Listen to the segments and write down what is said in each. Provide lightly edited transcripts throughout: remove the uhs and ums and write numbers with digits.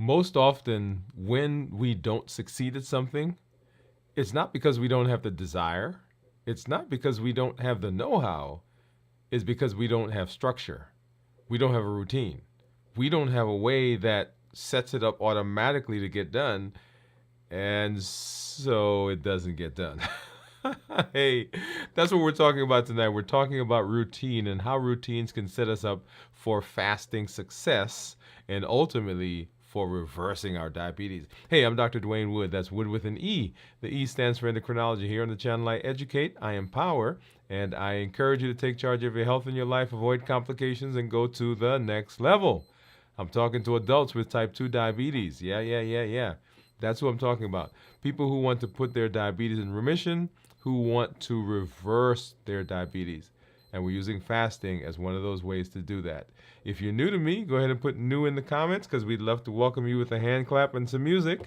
Most often, when we don't succeed at something, it's not because we don't have the desire, it's not because we don't have the know how, it's because we don't have structure. We don't have a routine. We don't have a way that sets it up automatically to get done, and so it doesn't get done. Hey, that's what we're talking about tonight. We're talking about routine and how routines can set us up for fasting success and ultimately for reversing our diabetes. Hey, I'm Dr. Dwain Woode. That's Wood with an E. The E stands for endocrinology. Here on the channel, I educate, I empower, and I encourage you to take charge of your health and your life, avoid complications, and go to the next level. I'm talking to adults with type 2 diabetes. Yeah. That's what I'm talking about. People who want to put their diabetes in remission, who want to reverse their diabetes. And we're using fasting as one of those ways to do that. If you're new to me, go ahead and put new in the comments because we'd love to welcome you with a hand clap and some music.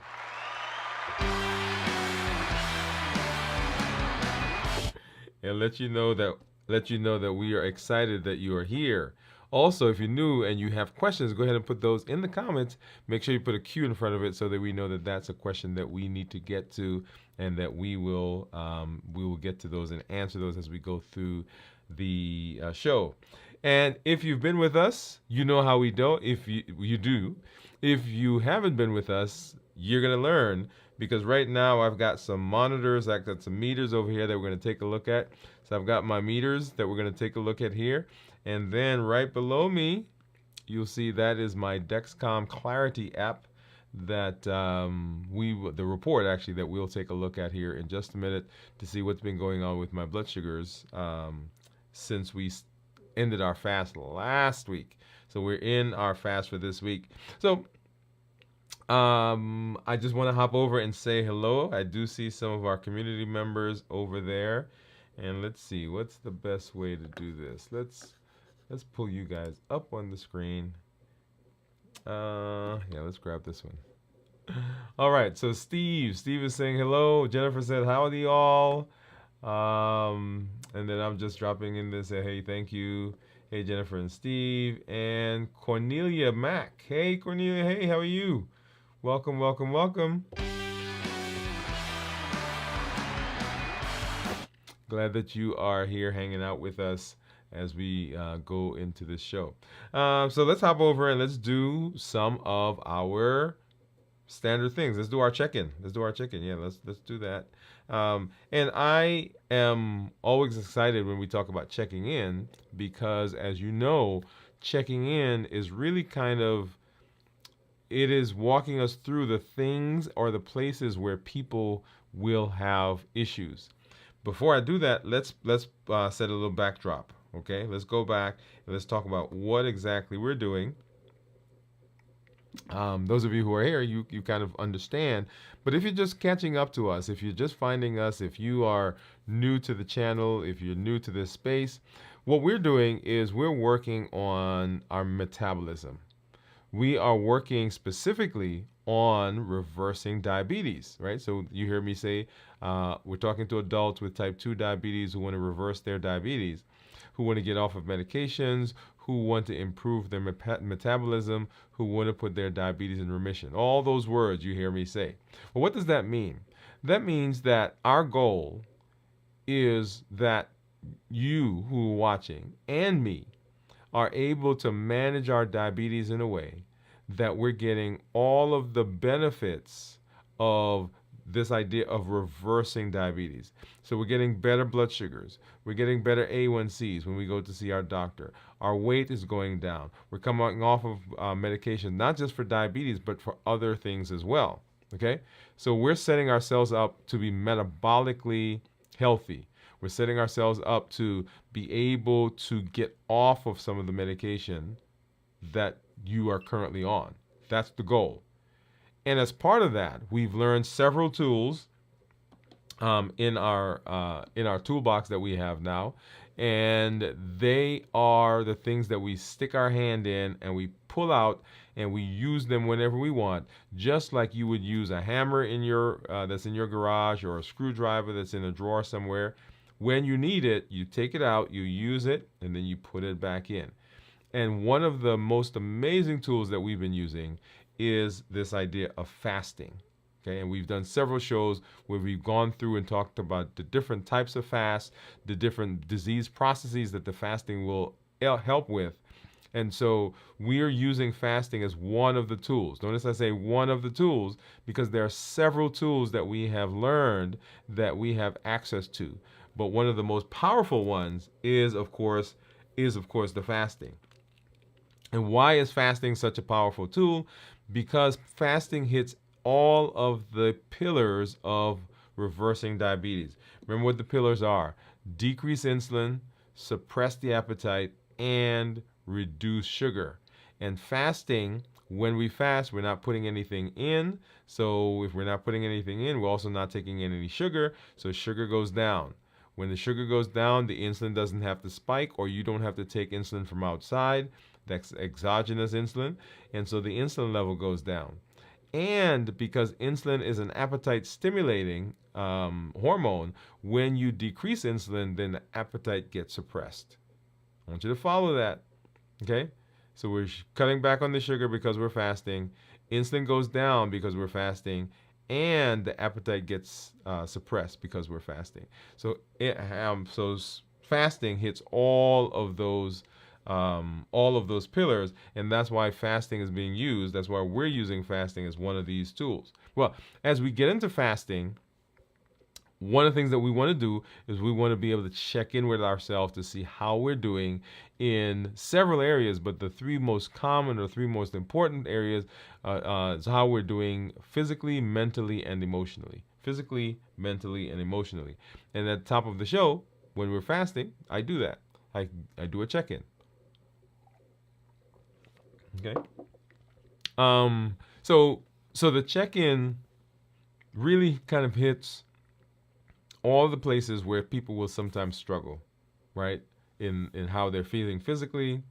And let you know that we are excited that you are here. Also, if you're new and you have questions, go ahead and put those in the comments. Make sure you put a Q in front of it so that we know that that's a question that we need to get to, and that we will get to those and answer those as we go through the show. And if you've been with us, you know how we do. If you do, if you haven't been with us, you're gonna learn, because right now I've got some monitors, I've got some meters over here that we're gonna take a look at. So I've got my meters that we're gonna take a look at here. And then right below me, you'll see that is my Dexcom Clarity app that the report actually that we'll take a look at here in just a minute to see what's been going on with my blood sugars since we ended our fast last week. So we're in our fast for this week. So I just want to hop over and say hello. I do see some of our community members over there. And let's see, what's the best way to do this? Let's pull you guys up on the screen. Yeah, let's grab this one. All right, so Steve is saying hello. Jennifer said howdy all. And then I'm just dropping in this, say hey, thank you. Hey, Jennifer and Steve. And Cornelia Mack. Hey, Cornelia, hey, how are you? Welcome. Glad that you are here hanging out with us as we go into this show. So let's hop over and let's do some of our standard things. Let's do our check-in. Yeah, let's do that. And I am always excited when we talk about checking in because, as you know, checking in is really it is walking us through the things or the places where people will have issues. Before I do that, let's set a little backdrop. Okay, let's go back and let's talk about what exactly we're doing. Those of you who are here, you kind of understand. But if you're just catching up to us, if you're just finding us, if you are new to the channel, if you're new to this space, what we're doing is we're working on our metabolism. We are working specifically on reversing diabetes, right? So you hear me say we're talking to adults with type 2 diabetes who want to reverse their diabetes, who want to get off of medications, who want to improve their metabolism, who want to put their diabetes in remission. All those words you hear me say. Well, what does that mean? That means that our goal is that you who are watching and me are able to manage our diabetes in a way that we're getting all of the benefits of this idea of reversing diabetes. So we're getting better blood sugars. We're getting better A1Cs when we go to see our doctor. Our weight is going down. We're coming off of medication, not just for diabetes, but for other things as well. Okay? So we're setting ourselves up to be metabolically healthy. We're setting ourselves up to be able to get off of some of the medication that you are currently on. That's the goal. And as part of that, we've learned several tools in our toolbox that we have now, and they are the things that we stick our hand in and we pull out and we use them whenever we want, just like you would use a hammer in your that's in your garage, or a screwdriver that's in a drawer somewhere. When you need it, you take it out, you use it, and then you put it back in. And one of the most amazing tools that we've been using is this idea of fasting. Okay, and we've done several shows where we've gone through and talked about the different types of fast, the different disease processes that the fasting will help with. And so we are using fasting as one of the tools. Notice I say one of the tools because there are several tools that we have learned that we have access to. But one of the most powerful ones is of course the fasting. And why is fasting such a powerful tool? Because fasting hits all of the pillars of reversing diabetes. Remember what the pillars are: decrease insulin, suppress the appetite, and reduce sugar. And fasting, when we fast, we're not putting anything in. So if we're not putting anything in, we're also not taking in any sugar. So sugar goes down. When the sugar goes down, the insulin doesn't have to spike, or you don't have to take insulin from outside. That's exogenous insulin. And so the insulin level goes down. And because insulin is an appetite stimulating hormone, when you decrease insulin, then the appetite gets suppressed. I want you to follow that. Okay? So we're cutting back on the sugar because we're fasting. Insulin goes down because we're fasting. And the appetite gets suppressed because we're fasting. So fasting hits all of those pillars, and that's why fasting is being used. That's why we're using fasting as one of these tools. Well, as we get into fasting, one of the things that we want to do is we want to be able to check in with ourselves to see how we're doing in several areas, but the three most common or three most important areas is how we're doing physically, mentally, and emotionally. Physically, mentally, and emotionally. And at the top of the show, when we're fasting, I do that. I do a check-in. Okay. So the check-in really kind of hits all the places where people will sometimes struggle, right? In how they're feeling physically,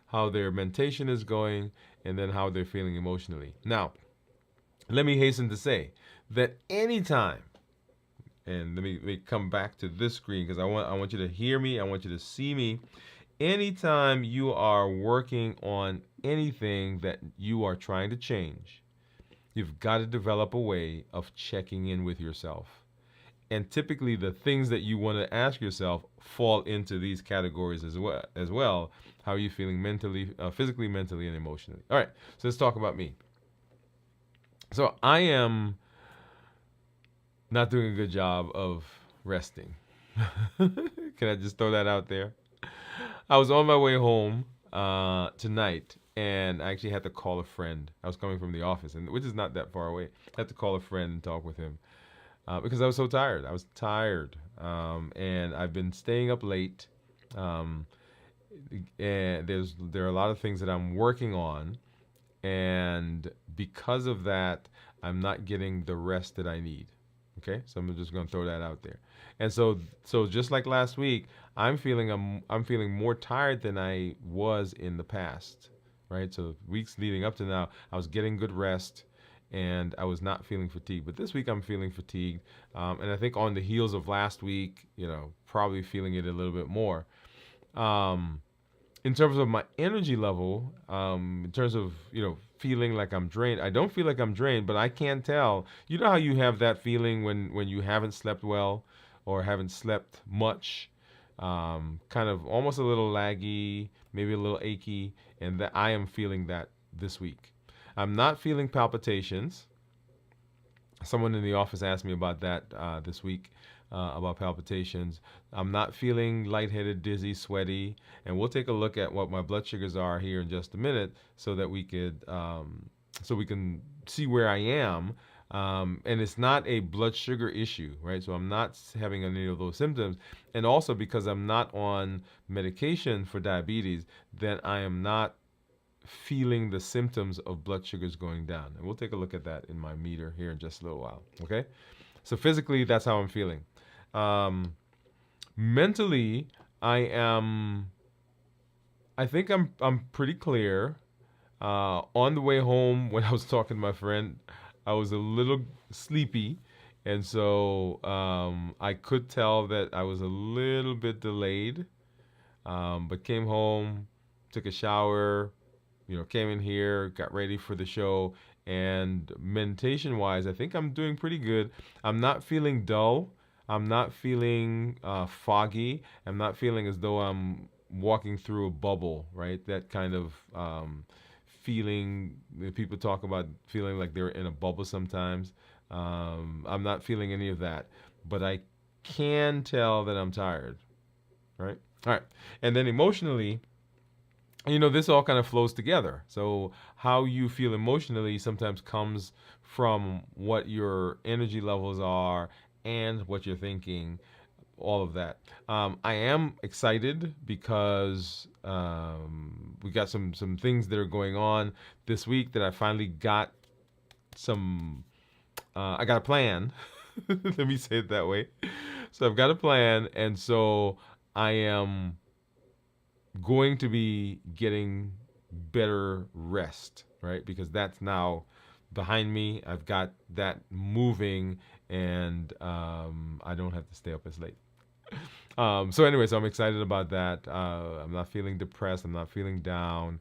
how their mentation is going, and then how they're feeling emotionally. Now, let me hasten to say that anytime, and let me come back to this screen because I want you to hear me, I want you to see me. Anytime you are working on anything that you are trying to change, you've got to develop a way of checking in with yourself. And typically the things that you want to ask yourself fall into these categories as well. How are you feeling mentally, physically, mentally, and emotionally? All right, so let's talk about me. So I am not doing a good job of resting. Can I just throw that out there? I was on my way home tonight, and I actually had to call a friend. I was coming from the office, and which is not that far away. I had to call a friend and talk with him because I was so tired. I was tired, and I've been staying up late. And there are a lot of things that I'm working on, and because of that, I'm not getting the rest that I need. Okay, so I'm just going to throw that out there. And so just like last week, I'm feeling more tired than I was in the past, right? So weeks leading up to now, I was getting good rest, and I was not feeling fatigued. But this week, I'm feeling fatigued, and I think on the heels of last week, probably feeling it a little bit more. In terms of my energy level, in terms of feeling like I'm drained, I don't feel like I'm drained, but I can't tell. You know how you have that feeling when you haven't slept well or haven't slept much, kind of almost a little laggy, maybe a little achy, and that I am feeling that this week. I'm not feeling palpitations. Someone in the office asked me about that this week, about palpitations. I'm not feeling lightheaded, dizzy, sweaty, and we'll take a look at what my blood sugars are here in just a minute, so that we can see where I am. And it's not a blood sugar issue, right? So I'm not having any of those symptoms, and also because I'm not on medication for diabetes, then I am not feeling the symptoms of blood sugars going down. And we'll take a look at that in my meter here in just a little while. Okay? So physically, that's how I'm feeling. Mentally, I think I'm pretty clear. On the way home, when I was talking to my friend, I was a little sleepy, and so I could tell that I was a little bit delayed. But came home, took a shower, came in here, got ready for the show, And meditation wise, I think I'm doing pretty good. I'm not feeling dull. I'm not feeling foggy. I'm not feeling as though I'm walking through a bubble, right? That kind of feeling that people talk about, feeling like they're in a bubble sometimes. I'm not feeling any of that, but I can tell that I'm tired, right? All right. And then emotionally, this all kind of flows together. So how you feel emotionally sometimes comes from what your energy levels are and what you're thinking, all of that. I am excited because we got some things that are going on this week that I finally got some. I got a plan. Let me say it that way. So I've got a plan, and so I am going to be getting better rest, right? Because that's now behind me. I've got that moving, and I don't have to stay up as late. So anyway, so I'm excited about that. I'm not feeling depressed. I'm not feeling down.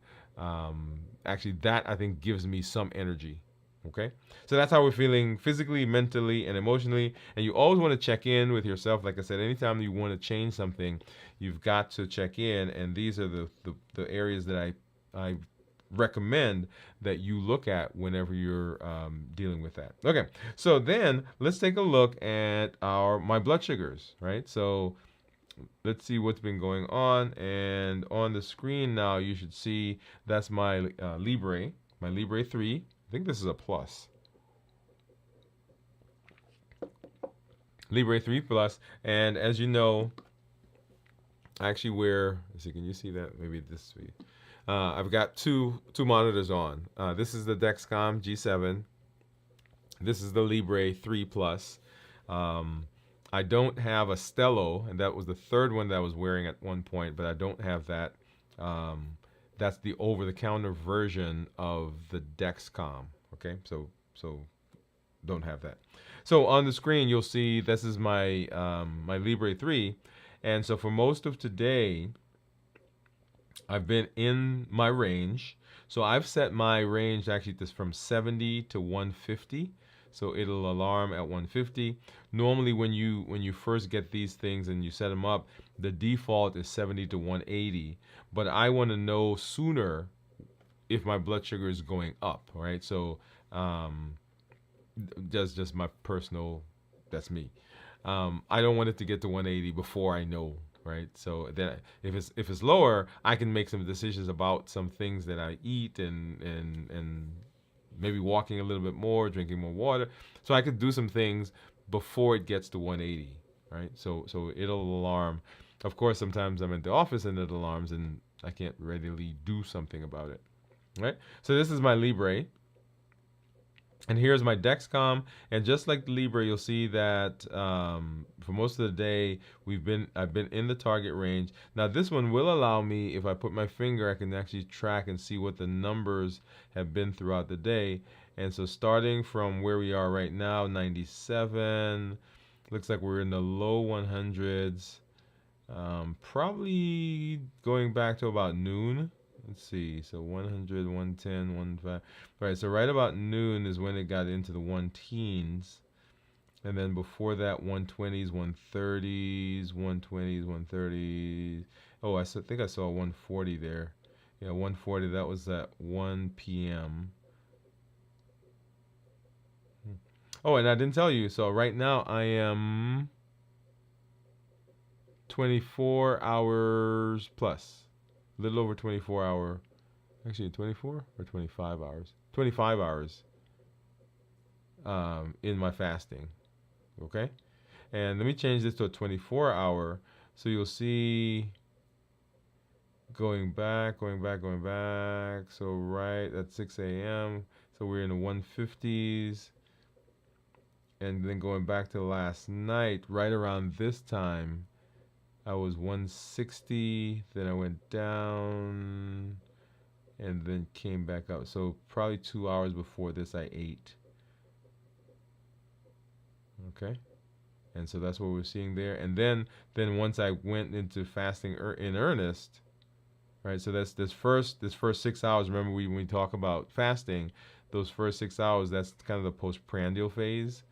Actually, that I think gives me some energy. Okay, so that's how we're feeling physically, mentally, and emotionally. And you always want to check in with yourself. Like I said, anytime you want to change something, you've got to check in. And these are the areas that I recommend that you look at whenever you're dealing with that. Okay, so then let's take a look at my blood sugars, right? So let's see what's been going on. And on the screen now, you should see that's my Libre 3. I think this is a plus. Libre 3 Plus. And as you know, I actually wear, let's see, can you see that? Maybe this way. I've got two monitors on. This is the Dexcom G7. This is the Libre 3 Plus. I don't have a Stello, and that was the third one that I was wearing at one point, but I don't have that. That's the over-the-counter version of the Dexcom. Okay, so don't have that. So on the screen, you'll see this is my my Libre 3, and so for most of today, I've been in my range. So I've set my range actually this from 70 to 150. So it'll alarm at 150. Normally when you first get these things and you set them up, the default is 70 to 180. But I want to know sooner if my blood sugar is going up, right? So that's just my personal, that's me. I don't want it to get to 180 before I know, right? So then if it's lower, I can make some decisions about some things that I eat and maybe walking a little bit more, drinking more water. So I could do some things before it gets to 180, right? So it'll alarm. Of course, sometimes I'm at the office and it alarms and I can't readily do something about it, right? So this is my Libre. And here's my Dexcom, and just like the Libre, you'll see that for most of the day I've been in the target range. Now this one will allow me, if I put my finger, I can actually track and see what the numbers have been throughout the day. And so starting from where we are right now, 97, looks like we're in the low 100s, probably going back to about noon. Let's see, so 100, 110, 115. All right, so right about noon is when it got into the one teens. And then before that, 120s, 130s, 120s, 130s. Oh, think I saw 140 there. Yeah, 140, that was at 1 p.m. Oh, and I didn't tell you, so right now I am 24 hours plus. A little over 24 hour, actually 24 or 25 hours, 25 hours in my fasting, okay? And let me change this to a 24 hour, so you'll see going back, so right at 6 a.m., so we're in the 150s, and then going back to last night, right around this time, I was 160, then I went down, and then came back up. So probably 2 hours before this, I ate. Okay, and so that's what we're seeing there. And then once I went into fasting in earnest, right? So that's this first 6 hours. Remember, when we talk about fasting, those first 6 hours, that's kind of the postprandial phase,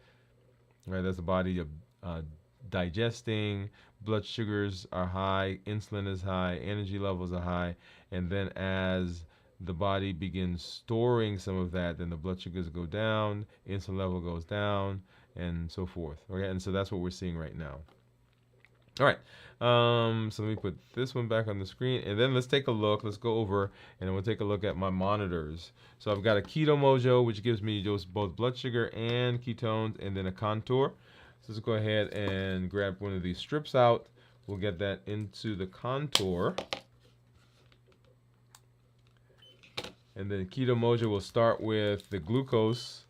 right? That's the body uh, digesting, blood sugars are high, insulin is high, energy levels are high, and then as the body begins storing some of that, then the blood sugars go down, insulin level goes down, and so forth. Okay, and so that's what we're seeing right now. All right. So let me put this one back on the screen, and then let's take a look. Let's go over, and then we'll take a look at my monitors. So I've got a Keto Mojo, which gives me just both blood sugar and ketones, and then a contour. So let's go ahead and grab one of these strips out. We'll get that into the contour. And then Keto Mojo will start with the glucose.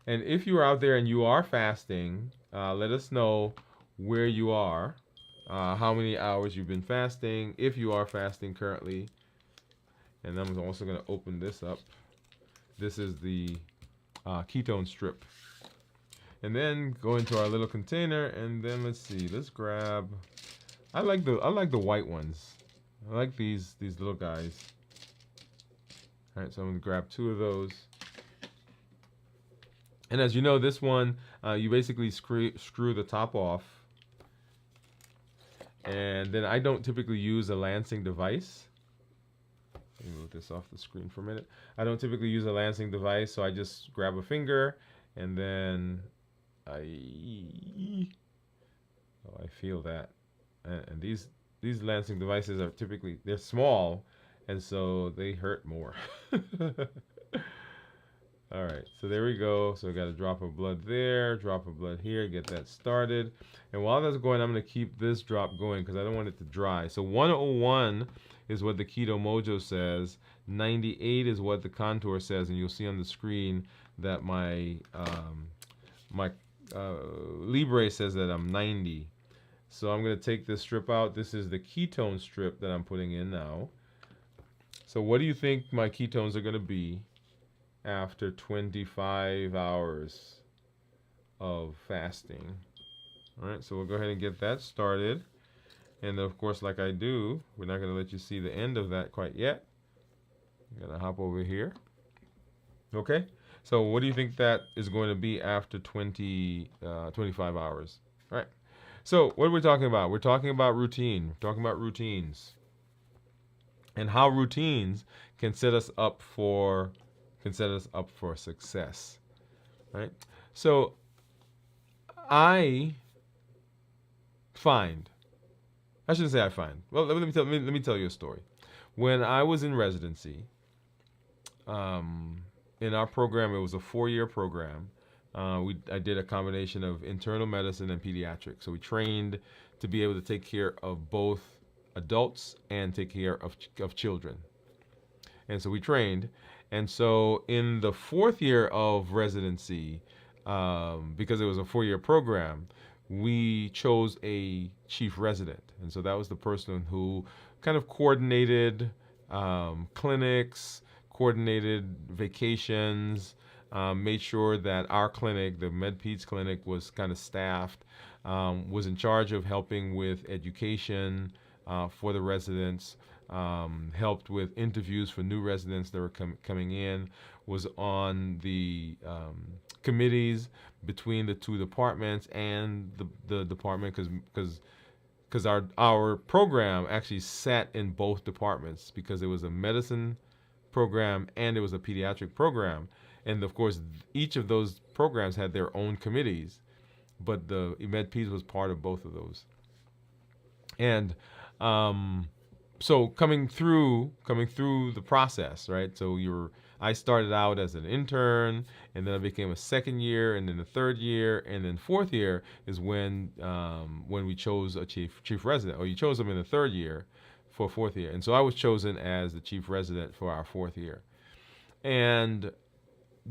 And if you are out there and you are fasting, let us know where you are, how many hours you've been fasting, if you are fasting currently. And I'm also going to open this up. This is the ketone strip. And then go into our little container, and then let's see. Let's grab. I like the white ones. I like these little guys. All right, so I'm going to grab 2 of those. And as you know, this one, you basically screw the top off. And then I don't typically use a lancing device. Let me move this off the screen for a minute. I don't typically use a lancing device, so I just grab a finger, and then I feel that. And these lancing devices are typically, they're small, and so they hurt more. All right, so there we go. So we got a drop of blood there, drop of blood here, get that started. And while that's going, I'm going to keep this drop going because I don't want it to dry. So 101 is what the Keto Mojo says. 98 is what the contour says, and you'll see on the screen that my Libre says that I'm 90. So I'm going to take this strip out. This is the ketone strip that I'm putting in now. So what do you think my ketones are going to be after 25 hours of fasting? All right, so we'll go ahead and get that started. And of course, like I do, we're not going to let you see the end of that quite yet. I'm going to hop over here. Okay, so what do you think that is going to be after 25 hours? All right, so what are we talking about? We're talking about routine. We're talking about routines. And how routines can set us up for success, right? So I shouldn't say I find. Well, let me tell you a story. When I was in residency, in our program, it was a 4-year program. I did a combination of internal medicine and pediatrics. So we trained to be able to take care of both adults and take care of children. And so we trained. And so in the 4th year of residency, because it was a 4-year program, we chose a chief resident. And so that was the person who kind of coordinated clinics, coordinated vacations, made sure that our clinic, the MedPeds clinic, was kind of staffed, was in charge of helping with education for the residents, helped with interviews for new residents that were coming in, was on the committees between the 2 departments and the department, because our program actually sat in both departments, because it was a medicine program and it was a pediatric program. And of course, each of those programs had their own committees, but the MedPeds was part of both of those. And so coming through the process, right? So I started out as an intern, and then I became a 2nd year, and then the 3rd year, and then 4th year is when we chose a chief resident. Or you chose them in the 3rd year for 4th year, and so I was chosen as the chief resident for our 4th year. And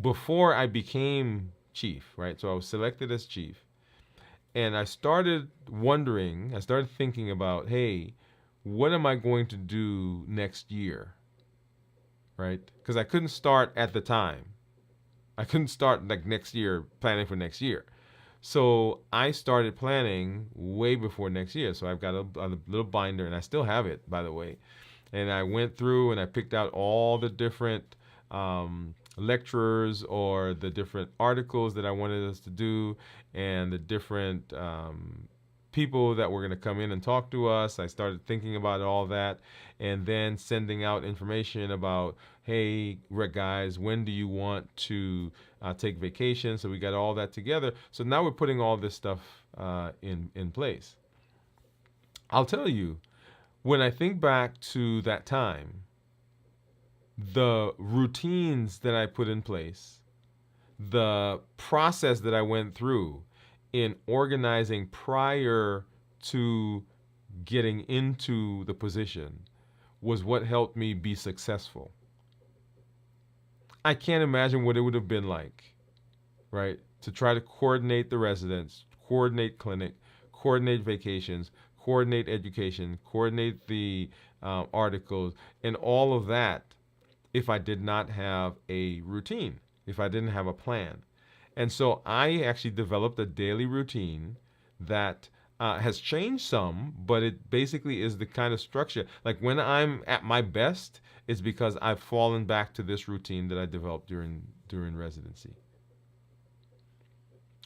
before I became chief, right? So I was selected as chief, and I started thinking about, hey, what am I going to do next year, right? Because I couldn't start at the time. I couldn't start like next year, planning for next year. So I started planning way before next year. So I've got a little binder, and I still have it, by the way. and I went through and I picked out all the different lecturers or the different articles that I wanted us to do, and the different people that were going to come in and talk to us. I started thinking about all that, and then sending out information about, hey, guys, when do you want to take vacation? So we got all that together. So now we're putting all this stuff in place. I'll tell you, when I think back to that time, the routines that I put in place, the process that I went through in organizing prior to getting into the position was what helped me be successful. I can't imagine what it would have been like, right? To try to coordinate the residents, coordinate clinic, coordinate vacations, coordinate education, coordinate the articles, and all of that if I did not have a routine, if I didn't have a plan. And so I actually developed a daily routine that has changed some, but it basically is the kind of structure. Like when I'm at my best, it's because I've fallen back to this routine that I developed during residency.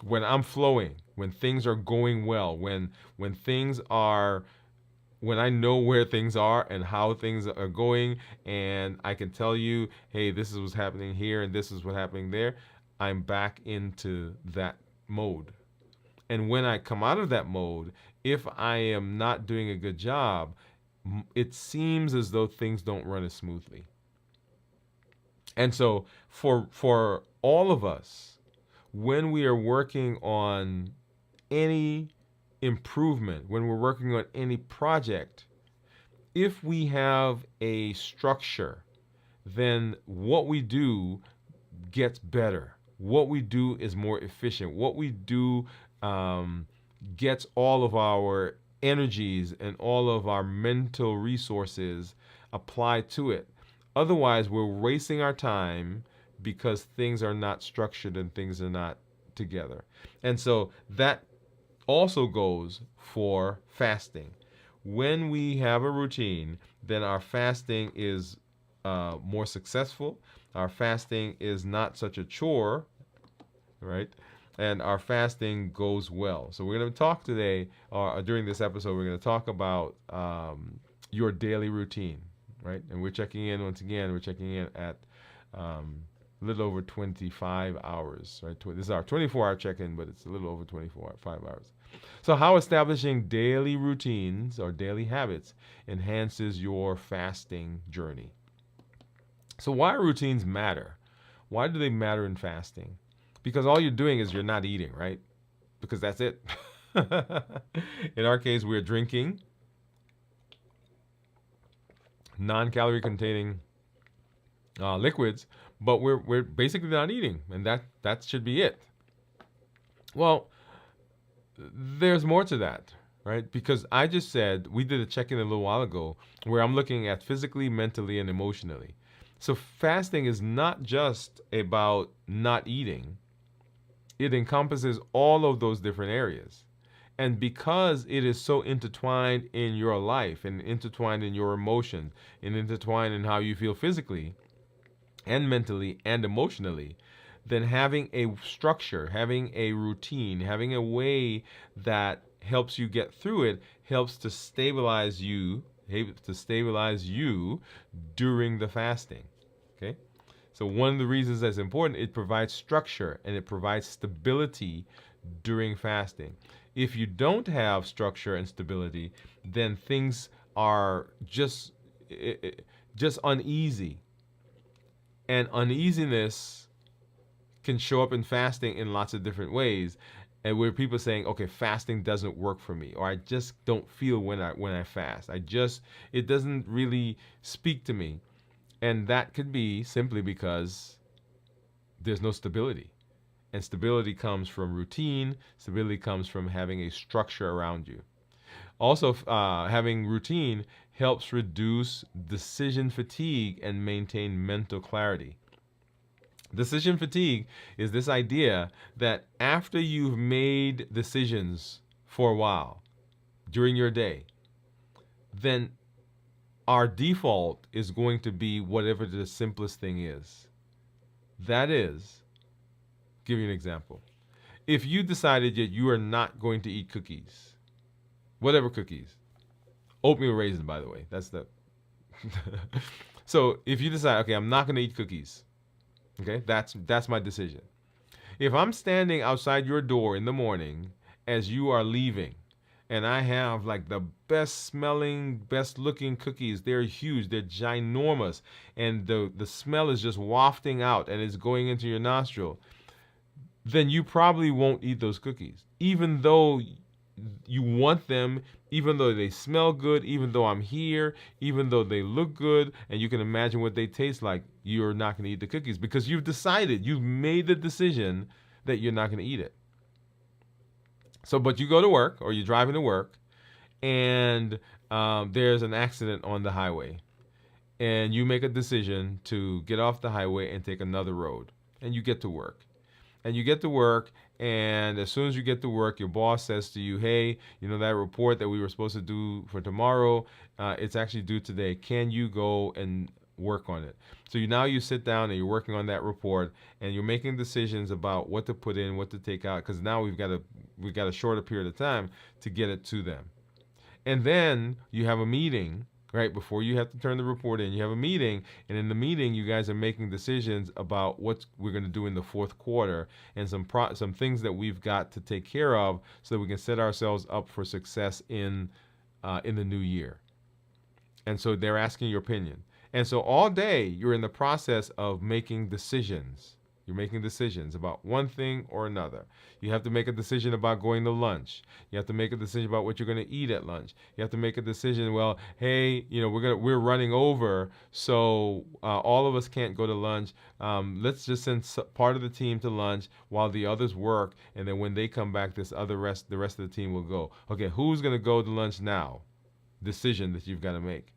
When I'm flowing, when things are going well, when things are when I know where things are and how things are going, and I can tell you, hey, this is what's happening here and this is what's happening there, I'm back into that mode. And when I come out of that mode, if I am not doing a good job, it seems as though things don't run as smoothly. And so for all of us, when we are working on any improvement, when we're working on any project, if we have a structure, then what we do gets better. What we do is more efficient. What we do gets all of our energies and all of our mental resources applied to it. Otherwise, we're wasting our time because things are not structured and things are not together. And so that also goes for fasting. When we have a routine, then our fasting is more successful. Our fasting is not such a chore, right? And our fasting goes well. So we're going to talk today, or during this episode, we're going to talk about your daily routine, right? And we're checking in, once again, we're checking in at a little over 25 hours, right? This is our 24-hour check-in, but it's a little over 5 hours. So how establishing daily routines or daily habits enhances your fasting journey. So why routines matter? Why do they matter in fasting? Because all you're doing is you're not eating, right? Because that's it. In our case, we're drinking non-calorie containing liquids, but we're basically not eating, and that should be it. Well, there's more to that, right? Because I just said we did a check-in a little while ago where I'm looking at physically, mentally, and emotionally. So fasting is not just about not eating. It encompasses all of those different areas. And because it is so intertwined in your life and intertwined in your emotion and intertwined in how you feel physically and mentally and emotionally, then having a structure, having a routine, having a way that helps you get through it helps to stabilize you during the fasting. Okay? So one of the reasons that's important, it provides structure and it provides stability during fasting. If you don't have structure and stability, then things are just uneasy. And uneasiness can show up in fasting in lots of different ways. And where people are saying, okay, fasting doesn't work for me, or I just don't feel when I fast. It doesn't really speak to me. And that could be simply because there's no stability. And stability comes from routine. Stability comes from having a structure around you. Also, having routine helps reduce decision fatigue and maintain mental clarity. Decision fatigue is this idea that after you've made decisions for a while during your day, then our default is going to be whatever the simplest thing is. That is, give you an example. If you decided that you are not going to eat cookies, whatever cookies, oatmeal raisin, by the way, that's the. So if you decide, okay, I'm not going to eat cookies, okay, that's my decision. If I'm standing outside your door in the morning as you are leaving, and I have like the best smelling, best looking cookies, they're huge, they're ginormous, and the smell is just wafting out and it's going into your nostril, then you probably won't eat those cookies. Even though you want them, even though they smell good, even though I'm here, even though they look good, and you can imagine what they taste like, you're not going to eat the cookies because you've made the decision that you're not going to eat it. So, but you go to work or you're driving to work, and there's an accident on the highway, and you make a decision to get off the highway and take another road, and you get to work. And you get to work, and as soon as you get to work, your boss says to you, hey, you know that report that we were supposed to do for tomorrow, it's actually due today. Can you go and work on it? So you sit down and you're working on that report, and you're making decisions about what to put in, what to take out, because now we've got a shorter period of time to get it to them. And then you have a meeting right before you have to turn the report in. You have a meeting, and in the meeting, you guys are making decisions about what we're going to do in the fourth quarter and some things that we've got to take care of so that we can set ourselves up for success in the new year. And so they're asking your opinion. And so all day you're in the process of making decisions. You're making decisions about one thing or another. You have to make a decision about going to lunch. You have to make a decision about what you're going to eat at lunch. You have to make a decision. Well, hey, you know, we're running over, so all of us can't go to lunch. Let's just send part of the team to lunch while the others work, and then when they come back, the rest of the team will go. Okay, who's going to go to lunch now? Decision that you've got to make.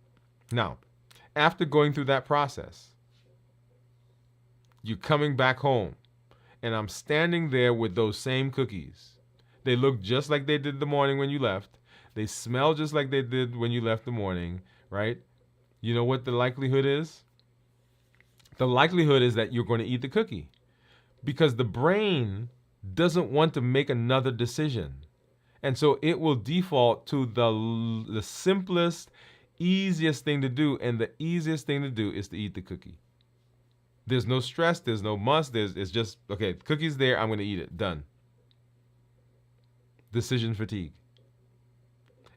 Now, after going through that process, you're coming back home, and I'm standing there with those same cookies. They look just like they did the morning when you left. They smell just like they did when you left the morning, right? You know what the likelihood is? The likelihood is that you're going to eat the cookie because the brain doesn't want to make another decision. And so it will default to the simplest, easiest thing to do, and the easiest thing to do is to eat the cookie. There's no stress. There's no must. It's just, okay, cookie's there. I'm going to eat it. Done. Decision fatigue.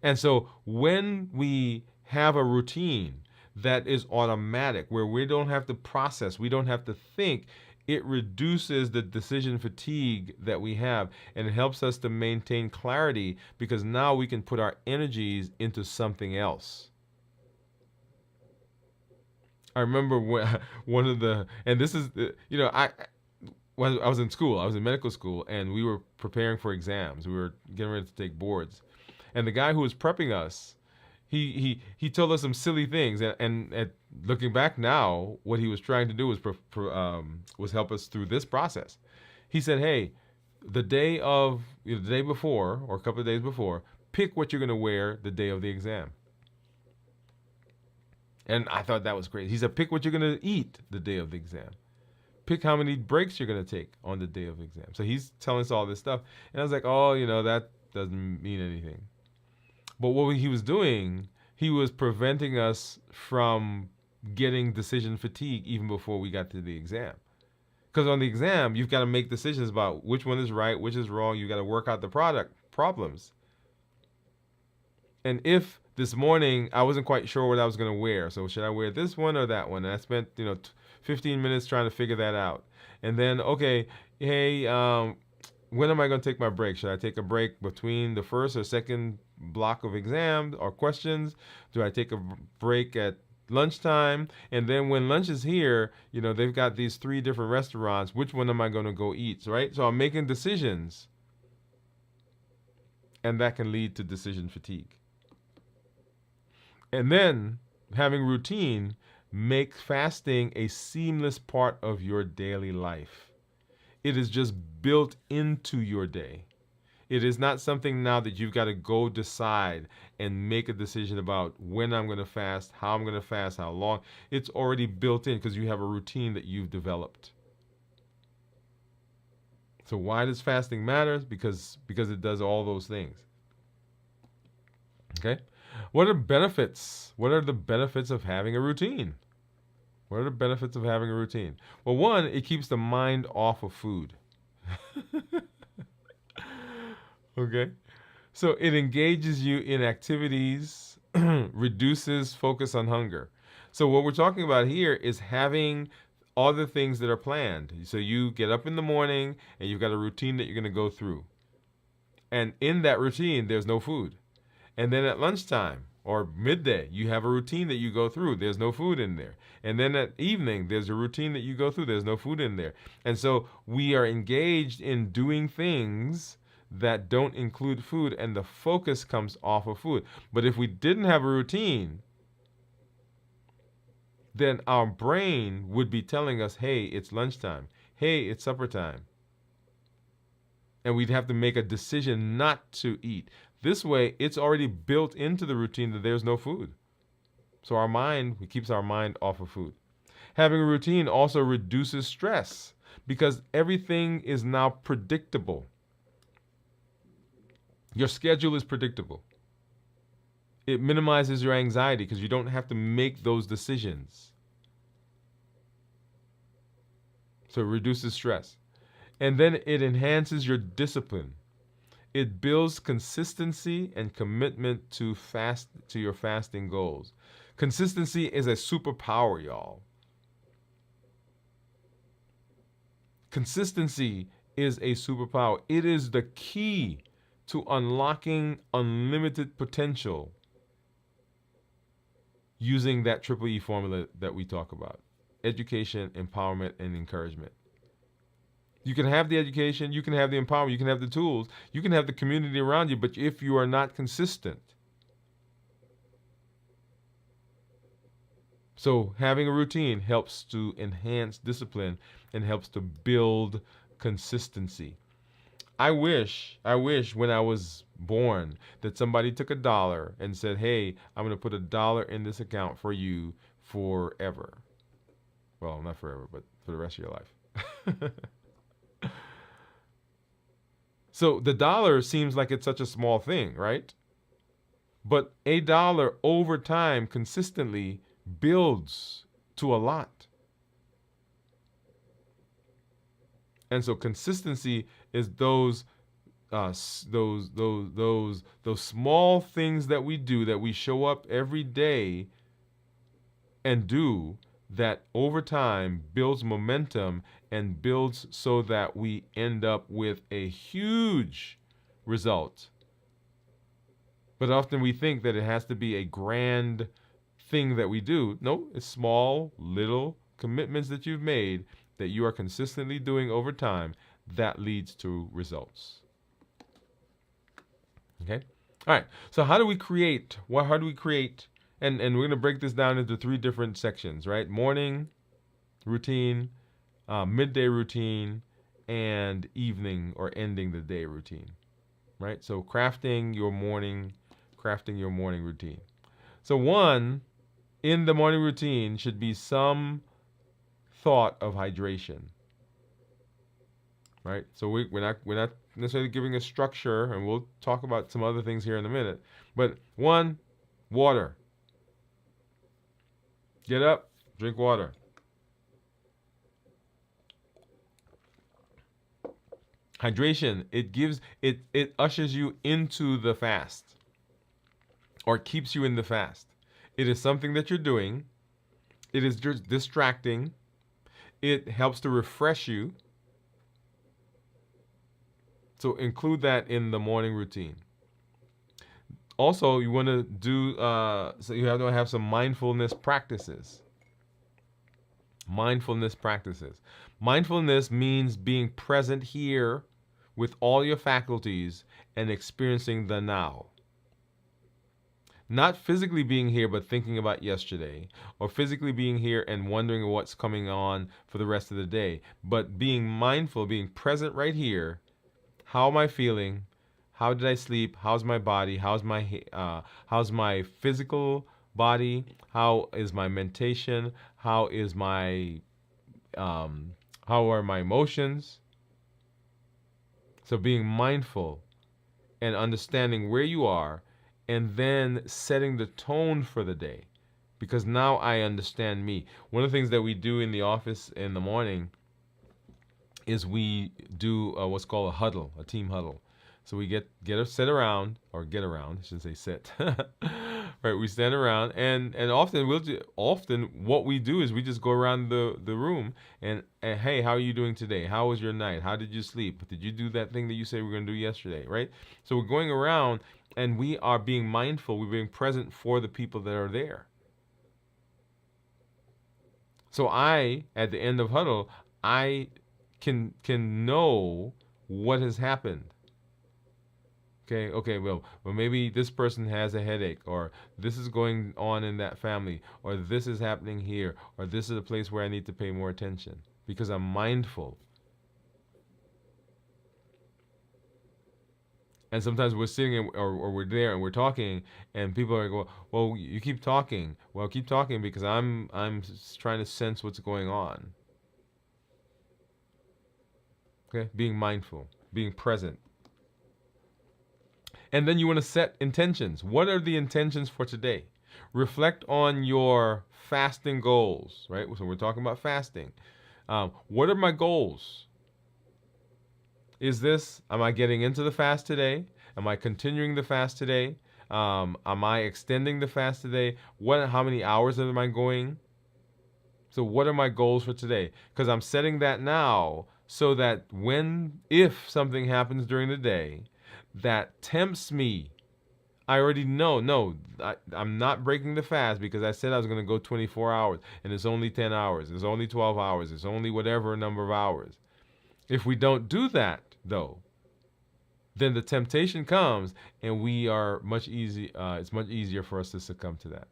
And so when we have a routine that is automatic, where we don't have to process, we don't have to think, it reduces the decision fatigue that we have, and it helps us to maintain clarity because now we can put our energies into something else. I remember one of the, and this is, you know, when I was in school, I was in medical school, and we were preparing for exams. We were getting ready to take boards, and the guy who was prepping us, he told us some silly things, and looking back now, what he was trying to do was help us through this process. He said, "Hey, the day before, or a couple of days before, pick what you're going to wear the day of the exam." And I thought that was great. He said, pick what you're going to eat the day of the exam. Pick how many breaks you're going to take on the day of the exam. So he's telling us all this stuff. And I was like, oh, you know, that doesn't mean anything. But what he was doing, he was preventing us from getting decision fatigue even before we got to the exam. Because on the exam, you've got to make decisions about which one is right, which is wrong. You've got to work out the problems. And if this morning I wasn't quite sure what I was going to wear, so should I wear this one or that one? And I spent 15 minutes trying to figure that out. And then, okay, hey, when am I going to take my break? Should I take a break between the first or second block of exams or questions? Do I take a break at lunchtime? And then when lunch is here, they've got these 3 different restaurants. Which one am I going to go eat? Right? So I'm making decisions, and that can lead to decision fatigue. And then having routine makes fasting a seamless part of your daily life. It is just built into your day. It is not something now that you've got to go decide and make a decision about when I'm going to fast, how I'm going to fast, how long. It's already built in because you have a routine that you've developed. So why does fasting matter? Because it does all those things. Okay? What are benefits? What are the benefits of having a routine? What are the benefits of having a routine? Well, one, it keeps the mind off of food. Okay? So it engages you in activities, reduces focus on hunger. So what we're talking about here is having all the things that are planned. So you get up in the morning and you've got a routine that you're going to go through. And in that routine, there's no food. And then at lunchtime or midday, you have a routine that you go through. There's no food in there. And then at evening, there's a routine that you go through. There's no food in there. And so we are engaged in doing things that don't include food, and the focus comes off of food. But if we didn't have a routine, then our brain would be telling us, hey, it's lunchtime. Hey, it's supper time. And we'd have to make a decision not to eat. This way, it's already built into the routine that there's no food. So it keeps our mind off of food. Having a routine also reduces stress because everything is now predictable. Your schedule is predictable. It minimizes your anxiety because you don't have to make those decisions. So it reduces stress. And then it enhances your discipline. It builds consistency and commitment to your fasting goals. Consistency is a superpower, y'all. Consistency is a superpower. It is the key to unlocking unlimited potential using that triple E formula that we talk about. Education, empowerment, and encouragement. You can have the education, you can have the empowerment, you can have the tools, you can have the community around you, but if you are not consistent. So having a routine helps to enhance discipline and helps to build consistency. I wish when I was born that somebody took $1 and said, hey, I'm going to put $1 in this account for you forever. Well, not forever, but for the rest of your life. So the dollar seems like it's such a small thing, right? But $1 over time consistently builds to a lot. And so consistency is those small things that we do, that we show up every day and do, that over time builds momentum and builds so that we end up with a huge result. But often we think that it has to be a grand thing that we do. No, it's small, little commitments that you've made that you are consistently doing over time that leads to results. Okay? All right. So how do we create? How do we create? And we're going to break this down into 3 different sections, right? Morning routine, midday routine, and evening or ending the day routine, right? So crafting your morning routine. So one, in the morning routine should be some thought of hydration, right? So we're not necessarily giving a structure, and we'll talk about some other things here in a minute. But one, water. Get up, drink water. Hydration, it ushers you into the fast, or keeps you in the fast. It is something that you're doing. It is just distracting. It helps to refresh you. So include that in the morning routine. Also, you want to do, so you have to have some mindfulness practices. Mindfulness practices. Mindfulness means being present here with all your faculties and experiencing the now. Not physically being here but thinking about yesterday, or physically being here and wondering what's coming on for the rest of the day, but being mindful, being present right here. How am I feeling? How did I sleep? How's my body? How's my physical body? How is my mentation? How is my how are my emotions? So being mindful and understanding where you are, and then setting the tone for the day, because now I understand me. One of the things that we do in the office in the morning is we do what's called a huddle, a team huddle. So we sit around, or get around. I shouldn't say sit. Right? We stand around, and often what we do is we just go around the room and hey, how are you doing today? How was your night? How did you sleep? Did you do that thing that you said we were going to do yesterday? Right? So we're going around and we are being mindful. We're being present for the people that are there. So at the end of huddle, I can know what has happened. Okay, well, maybe this person has a headache, or this is going on in that family, or this is happening here, or this is a place where I need to pay more attention because I'm mindful. And sometimes we're sitting or we're there and we're talking, and people are going, "Well, you keep talking." Well, keep talking because I'm trying to sense what's going on. Okay, being mindful, being present. And then you want to set intentions. What are the intentions for today? Reflect on your fasting goals, right? So we're talking about fasting. What are my goals? Am I getting into the fast today? Am I continuing the fast today? Am I extending the fast today? How many hours am I going? So what are my goals for today? Because I'm setting that now so that if something happens during the day that tempts me, I already know, no, I'm not breaking the fast because I said I was going to go 24 hours and it's only 10 hours. It's only 12 hours. It's only whatever number of hours. If we don't do that, though, then the temptation comes and we are it's much easier for us to succumb to that.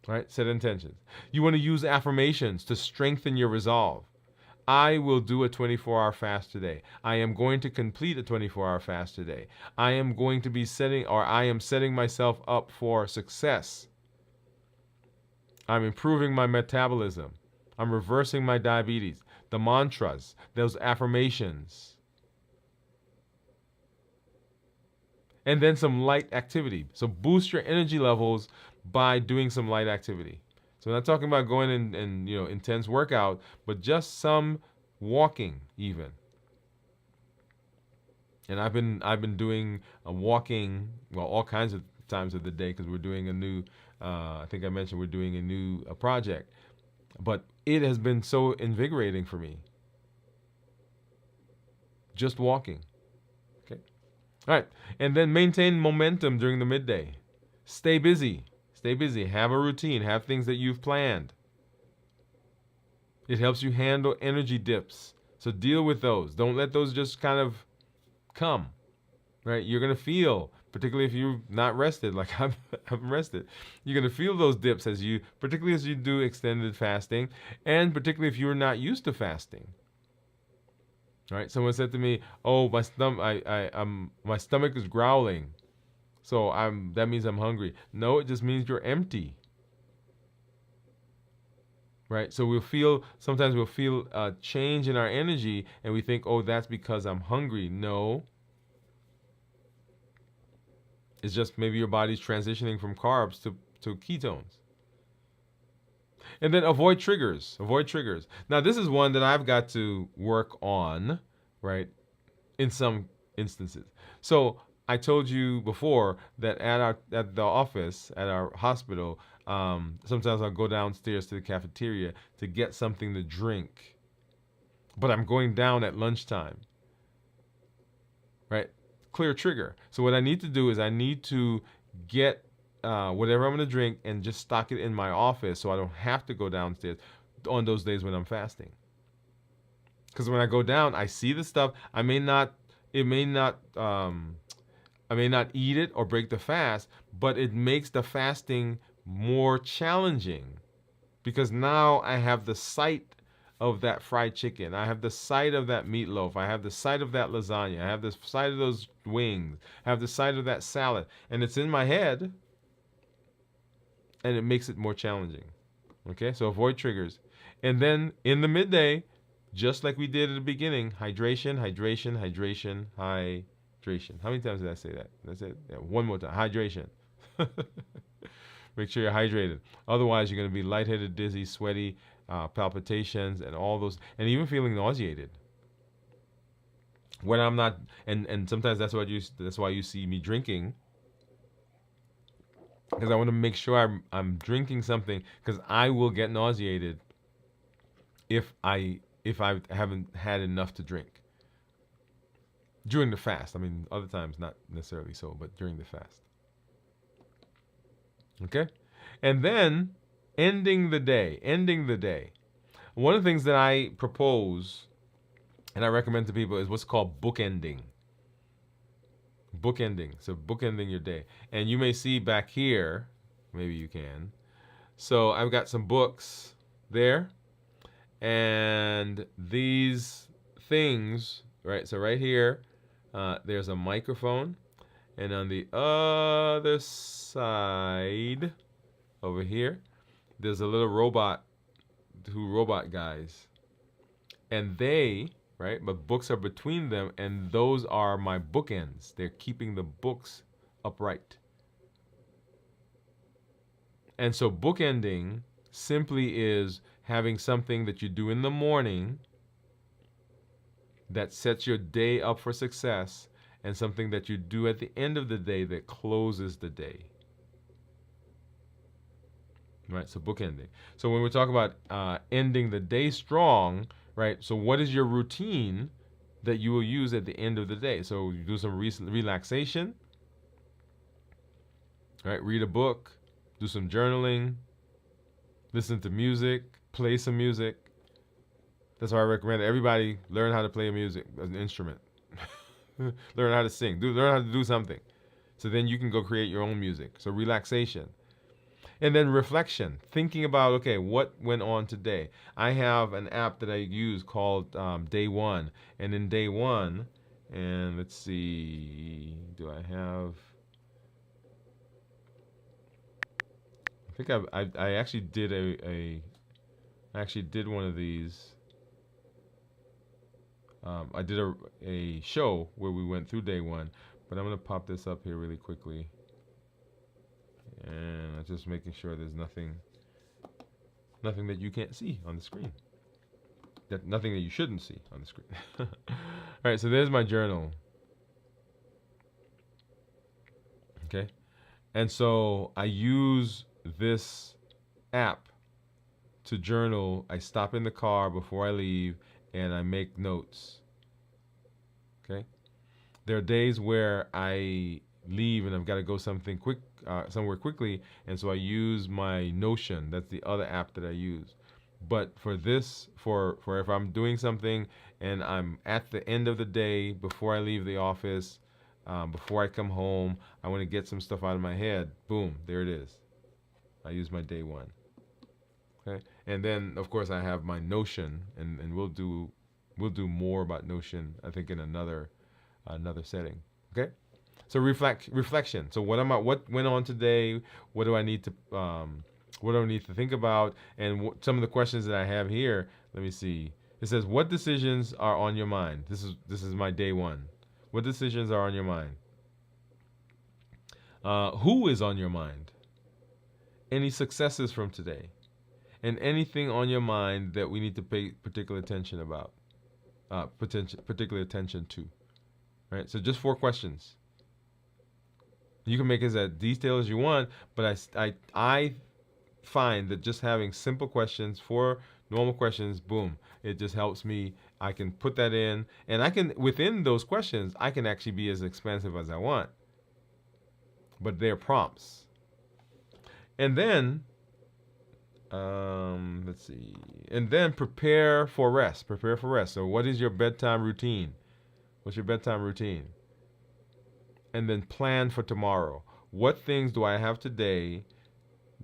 All right? Set intentions. You want to use affirmations to strengthen your resolve. I will do a 24-hour fast today. I am going to complete a 24-hour fast today. I am setting myself up for success. I'm improving my metabolism. I'm reversing my diabetes. The mantras, those affirmations. And then some light activity. So boost your energy levels by doing some light activity. So I'm not talking about going and intense workout, but just some walking even. And I've been doing walking, well, all kinds of times of the day because we're doing a new. I think I mentioned we're doing a new project, but it has been so invigorating for me. Just walking. Okay. All right, and then maintain momentum during the midday. Stay busy. Stay busy. Have a routine. Have things that you've planned. It helps you handle energy dips. So deal with those. Don't let those just kind of come. Right? You're going to feel, particularly if you're not rested, like I'm rested, you're going to feel those dips particularly as you do extended fasting, and particularly if you're not used to fasting. Right? Someone said to me, "Oh, my stomach is growling, so that means I'm hungry." No, it just means you're empty. Right? So sometimes we'll feel a change in our energy, and we think, "Oh, that's because I'm hungry." No, it's just maybe your body's transitioning from carbs to ketones. And then avoid triggers. Avoid triggers. Now, this is one that I've got to work on, right, in some instances. So I told you before that at the office, at our hospital, sometimes I'll go downstairs to the cafeteria to get something to drink. But I'm going down at lunchtime, right? Clear trigger. So what I need to do is I need to get whatever I'm going to drink and just stock it in my office so I don't have to go downstairs on those days when I'm fasting. Because when I go down, I see the stuff. I may not eat it or break the fast, but it makes the fasting more challenging because now I have the sight of that fried chicken. I have the sight of that meatloaf. I have the sight of that lasagna. I have the sight of those wings. I have the sight of that salad. And it's in my head, and it makes it more challenging. Okay, so avoid triggers. And then in the midday, just like we did at the beginning, hydration, hydration, hydration, hydration. How many times did I say that? That's it. Yeah, one more time. Hydration. Make sure you're hydrated. Otherwise, you're going to be lightheaded, dizzy, sweaty, palpitations, and all those, and even feeling nauseated. When I'm not, and sometimes that's why you see me drinking, because I want to make sure I'm drinking something, because I will get nauseated if I haven't had enough to drink during the fast. I mean, other times not necessarily so, but during the fast. Okay? And then ending the day. Ending the day. One of the things that I propose and I recommend to people is what's called bookending. Bookending. So bookending your day. And you may see back here, maybe you can. So I've got some books there. And these things, right? So right here, there's a microphone. And on the other side, over here, there's a little robot, two robot guys. And they, right, but books are between them, and those are my bookends. They're keeping the books upright. And so bookending simply is having something that you do in the morning that sets your day up for success, and something that you do at the end of the day that closes the day. Right, so bookending. So when we talk about ending the day strong, right, so what is your routine that you will use at the end of the day? So you do some relaxation, right, read a book, do some journaling, listen to music, play some music. That's why I recommend everybody learn how to play an instrument. Learn how to sing. Learn how to do something. So then you can go create your own music. So relaxation. And then reflection. Thinking about, okay, what went on today? I have an app that I use called Day One. And in Day One, and let's see, do I have... I think I actually did I actually did one of these. I did a show where we went through Day One, but I'm going to pop this up here really quickly. And I'm just making sure there's nothing that you can't see on the screen. Nothing that you shouldn't see on the screen. All right, so there's my journal. Okay. And so I use this app to journal. I stop in the car before I leave and I make notes. Okay. There are days where I leave and I've got to go somewhere quickly, and so I use my Notion. That's the other app that I use. But for this, for if I'm doing something and I'm at the end of the day, before I leave the office, before I come home, I want to get some stuff out of my head. Boom, there it is. I use my Day One. Okay, and then of course I have my Notion, and we'll do more about Notion, I think, in another setting. Okay, so reflection. So what went on today? What do I need to think about? And some of the questions that I have here. Let me see. It says, what decisions are on your mind? This is my Day One. What decisions are on your mind? Who is on your mind? Any successes from today? And anything on your mind that we need to pay particular attention about, particular attention to, right? So just 4 questions. You can make it as detailed as you want, but I find that just having simple questions, 4 normal questions, boom, it just helps me. I can put that in, and I can, within those questions, I can actually be as expansive as I want. But they're prompts. And then, let's see. And then prepare for rest. Prepare for rest. So what is your bedtime routine? What's your bedtime routine? And then plan for tomorrow. What things do I have today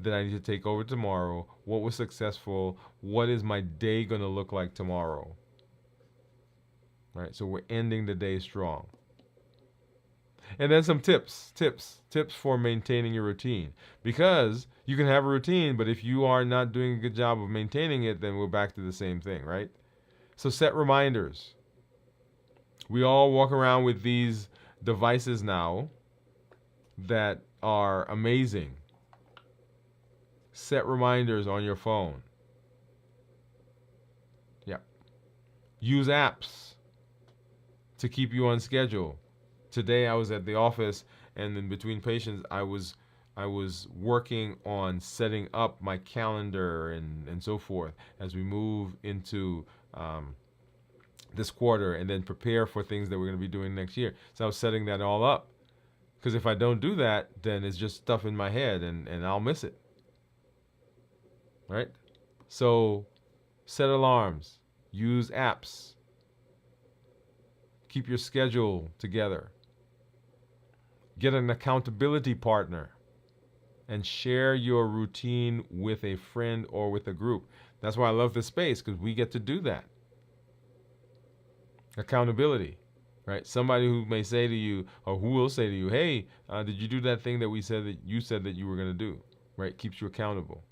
that I need to take over tomorrow? What was successful? What is my day going to look like tomorrow? Right? So we're ending the day strong. And then some tips for maintaining your routine. Because you can have a routine, but if you are not doing a good job of maintaining it, then we're back to the same thing, right? So set reminders. We all walk around with these devices now that are amazing. Set reminders on your phone. Yeah. Use apps to keep you on schedule. Today I was at the office, and in between patients I was working on setting up my calendar and so forth as we move into this quarter and then prepare for things that we're going to be doing next year. So I was setting that all up, because if I don't do that, then it's just stuff in my head and I'll miss it. Right? So set alarms, use apps, keep your schedule together. Get an accountability partner and share your routine with a friend or with a group. That's why I love this space, because we get to do that. Accountability, right? Somebody who may say to you, or who will say to you, hey, did you do that thing that you said that you were going to do, right? Keeps you accountable.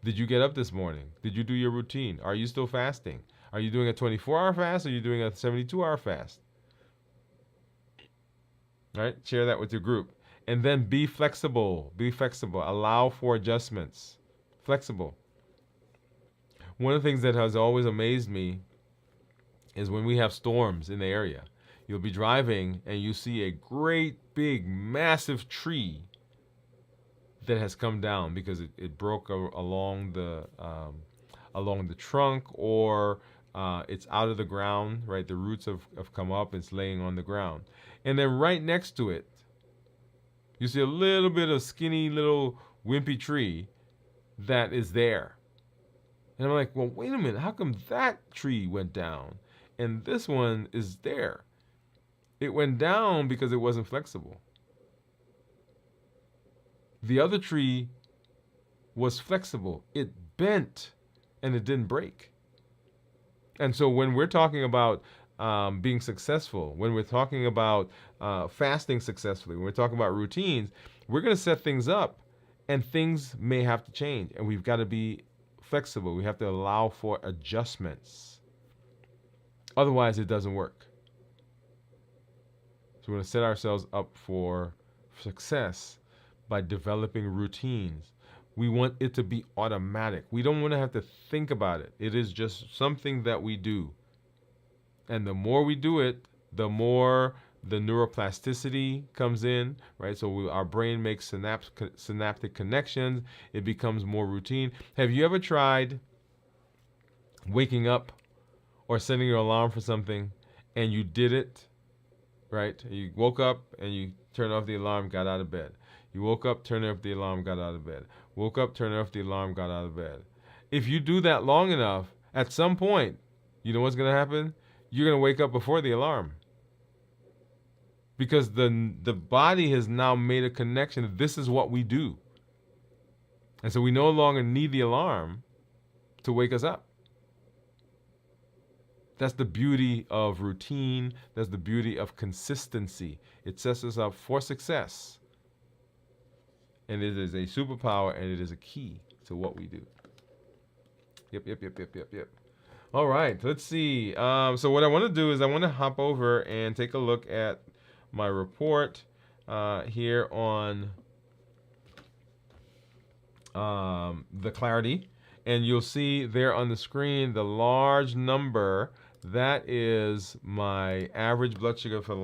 Did you get up this morning? Did you do your routine? Are you still fasting? Are you doing a 24-hour fast, or are you doing a 72-hour fast? Right? Share that with your group. And then be flexible. Be flexible. Allow for adjustments. Flexible. One of the things that has always amazed me is when we have storms in the area. You'll be driving and you see a great big massive tree that has come down because it broke along the trunk, or it's out of the ground, right? The roots have come up, it's laying on the ground. And then right next to it, you see a little bit of skinny little wimpy tree that is there. And I'm like, well, wait a minute, how come that tree went down and this one is there? It went down because it wasn't flexible. The other tree was flexible. It bent and it didn't break. And so when we're talking about being successful, when we're talking about fasting successfully, when we're talking about routines, we're going to set things up and things may have to change. And we've got to be flexible. We have to allow for adjustments. Otherwise, it doesn't work. So we're going to set ourselves up for success by developing routines. We want it to be automatic. We don't want to have to think about it. It is just something that we do. And the more we do it, the more the neuroplasticity comes in, right? So our brain makes synaptic connections. It becomes more routine. Have you ever tried waking up or setting your alarm for something and you did it, right? You woke up and you turned off the alarm, got out of bed. You woke up, turned off the alarm, got out of bed. Woke up, turned off the alarm, got out of bed. If you do that long enough, at some point, you know what's going to happen? You're going to wake up before the alarm. Because the body has now made a connection. This is what we do. And so we no longer need the alarm to wake us up. That's the beauty of routine. That's the beauty of consistency. It sets us up for success. And it is a superpower, and it is a key to what we do. Yep. All right, let's see. So what I want to do is I want to hop over and take a look at my report here on the clarity. And you'll see there on the screen the large number. That is my average blood sugar for the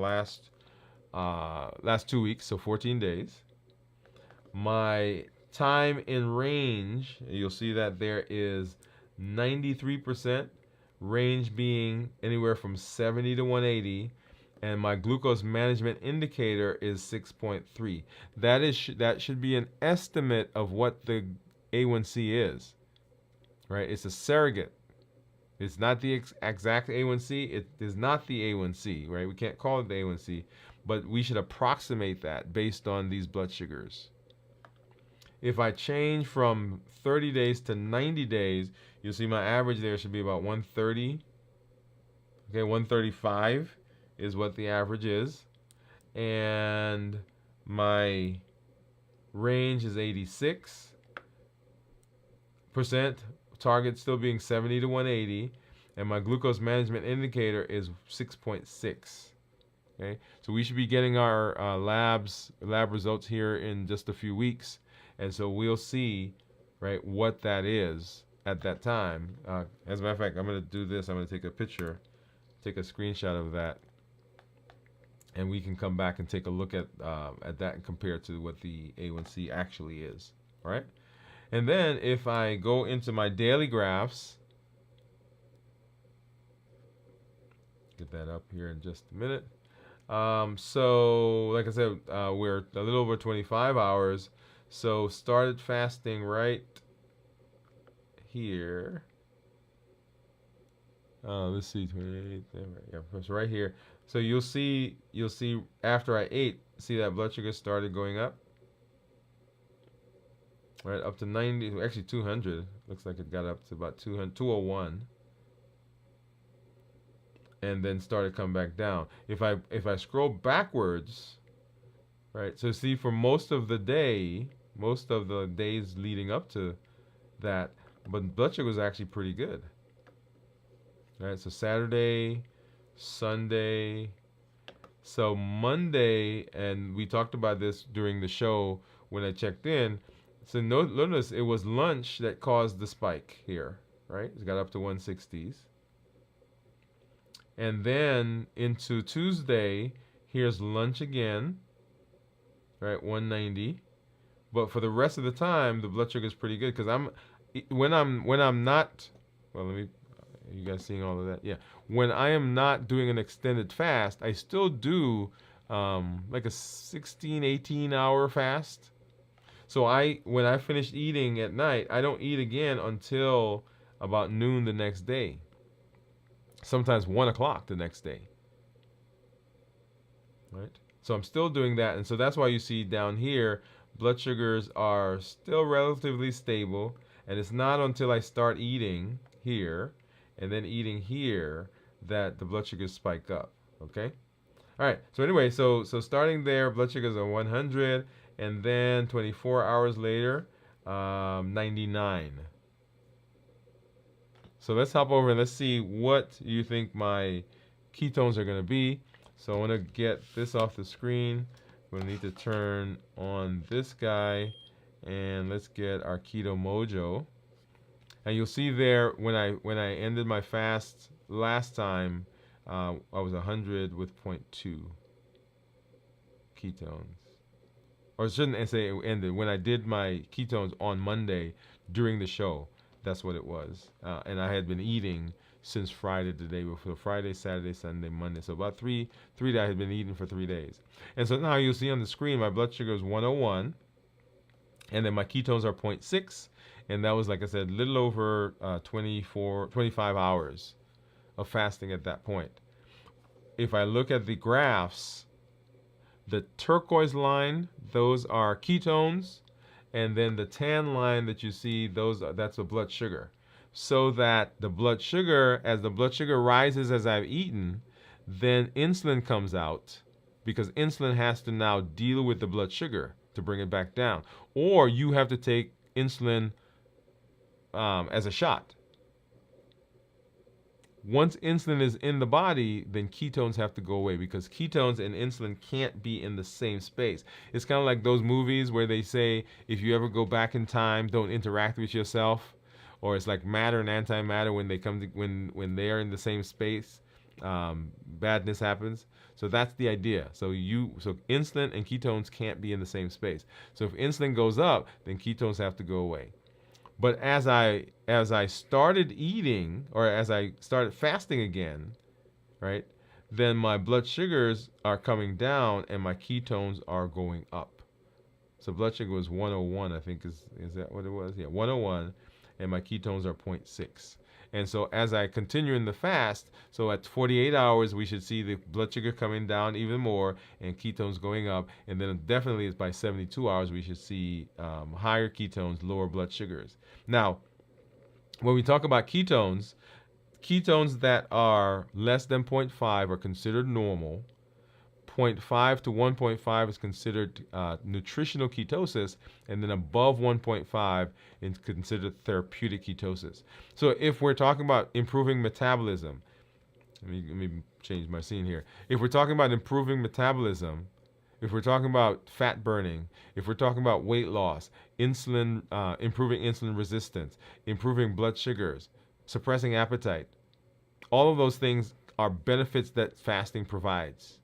last 2 weeks, so 14 days. My time in range, you'll see that there is 93%, range being anywhere from 70 to 180, and my glucose management indicator is 6.3. That should be an estimate of what the A1C is, right? It's a surrogate. It's not the exact A1C. It is not the A1C, right? We can't call it the A1C, but we should approximate that based on these blood sugars. If I change from 30 days to 90 days, you'll see my average there should be about 130. Okay, 135 is what the average is. And my range is 86%. Target still being 70 to 180. And my glucose management indicator is 6.6. Okay, so we should be getting our lab results here in just a few weeks, and so we'll see, right, what that is at that time. As a matter of fact, I'm going to do this. I'm going to take a picture, take a screenshot of that, and we can come back and take a look at that and compare to what the A1C actually is. All right, and then if I go into my daily graphs, get that up here in just a minute. So like I said, we're a little over 25 hours. So started fasting right here. Let's see, 28. Yeah, so right here. So you'll see after I ate, see that blood sugar started going up. Right up to 90, actually 200. Looks like it got up to about 200, 201. And then started coming back down. If I scroll backwards, right? So see, for most of the days leading up to that, but blood sugar was actually pretty good. Right? So Saturday, Sunday, so Monday, and we talked about this during the show when I checked in. So notice it was lunch that caused the spike here, right? It got up to 160s. And then into Tuesday, here's lunch again, right? 190. But for the rest of the time, the blood sugar is pretty good because when I'm not, well, let me, you guys seeing all of that? Yeah. When I am not doing an extended fast, I still do like a 16, 18 hour fast. So when I finish eating at night, I don't eat again until about noon the next day. Sometimes 1 o'clock the next day. Right? So I'm still doing that. And so that's why you see down here, blood sugars are still relatively stable. And it's not until I start eating here and then eating here that the blood sugars spike up. Okay? All right. So anyway, so starting there, blood sugars are 100. And then 24 hours later, 99. So let's hop over and let's see what you think my ketones are going to be. So I want to get this off the screen. We're going to need to turn on this guy. And let's get our Keto Mojo. And you'll see there when I ended my fast last time, I was 100 with 0.2 ketones. Or shouldn't I say it ended. When I did my ketones on Monday during the show, that's what it was. And I had been eating since Friday, the day before. Friday, Saturday, Sunday, Monday. So about three days I had been eating for 3 days. And so now you'll see on the screen my blood sugar is 101. And then my ketones are 0.6. And that was, like I said, a little over 25 hours of fasting at that point. If I look at the graphs, the turquoise line, those are ketones. And then the tan line that you see, that's a blood sugar. So that the blood sugar, as the blood sugar rises as I've eaten, then insulin comes out because insulin has to now deal with the blood sugar to bring it back down. Or you have to take insulin as a shot. Once insulin is in the body, then ketones have to go away because ketones and insulin can't be in the same space. It's kind of like those movies where they say, if you ever go back in time, don't interact with yourself. Or it's like matter and antimatter when they come to, when they're in the same space, badness happens. So that's the idea. So insulin and ketones can't be in the same space. So if insulin goes up, then ketones have to go away. But as I started eating, or as I started fasting again, right, then my blood sugars are coming down and my ketones are going up. So blood sugar was 101, I think is that what it was? Yeah, 101, and my ketones are 0.6. And so as I continue in the fast, so at 48 hours, we should see the blood sugar coming down even more and ketones going up. And then definitely by 72 hours, we should see higher ketones, lower blood sugars. Now, when we talk about ketones, ketones that are less than 0.5 are considered normal. 0.5 to 1.5 is considered nutritional ketosis, and then above 1.5 is considered therapeutic ketosis. So if we're talking about improving metabolism, let me change my scene here. If we're talking about improving metabolism, if we're talking about fat burning, if we're talking about weight loss, insulin, improving insulin resistance, improving blood sugars, suppressing appetite, all of those things are benefits that fasting provides.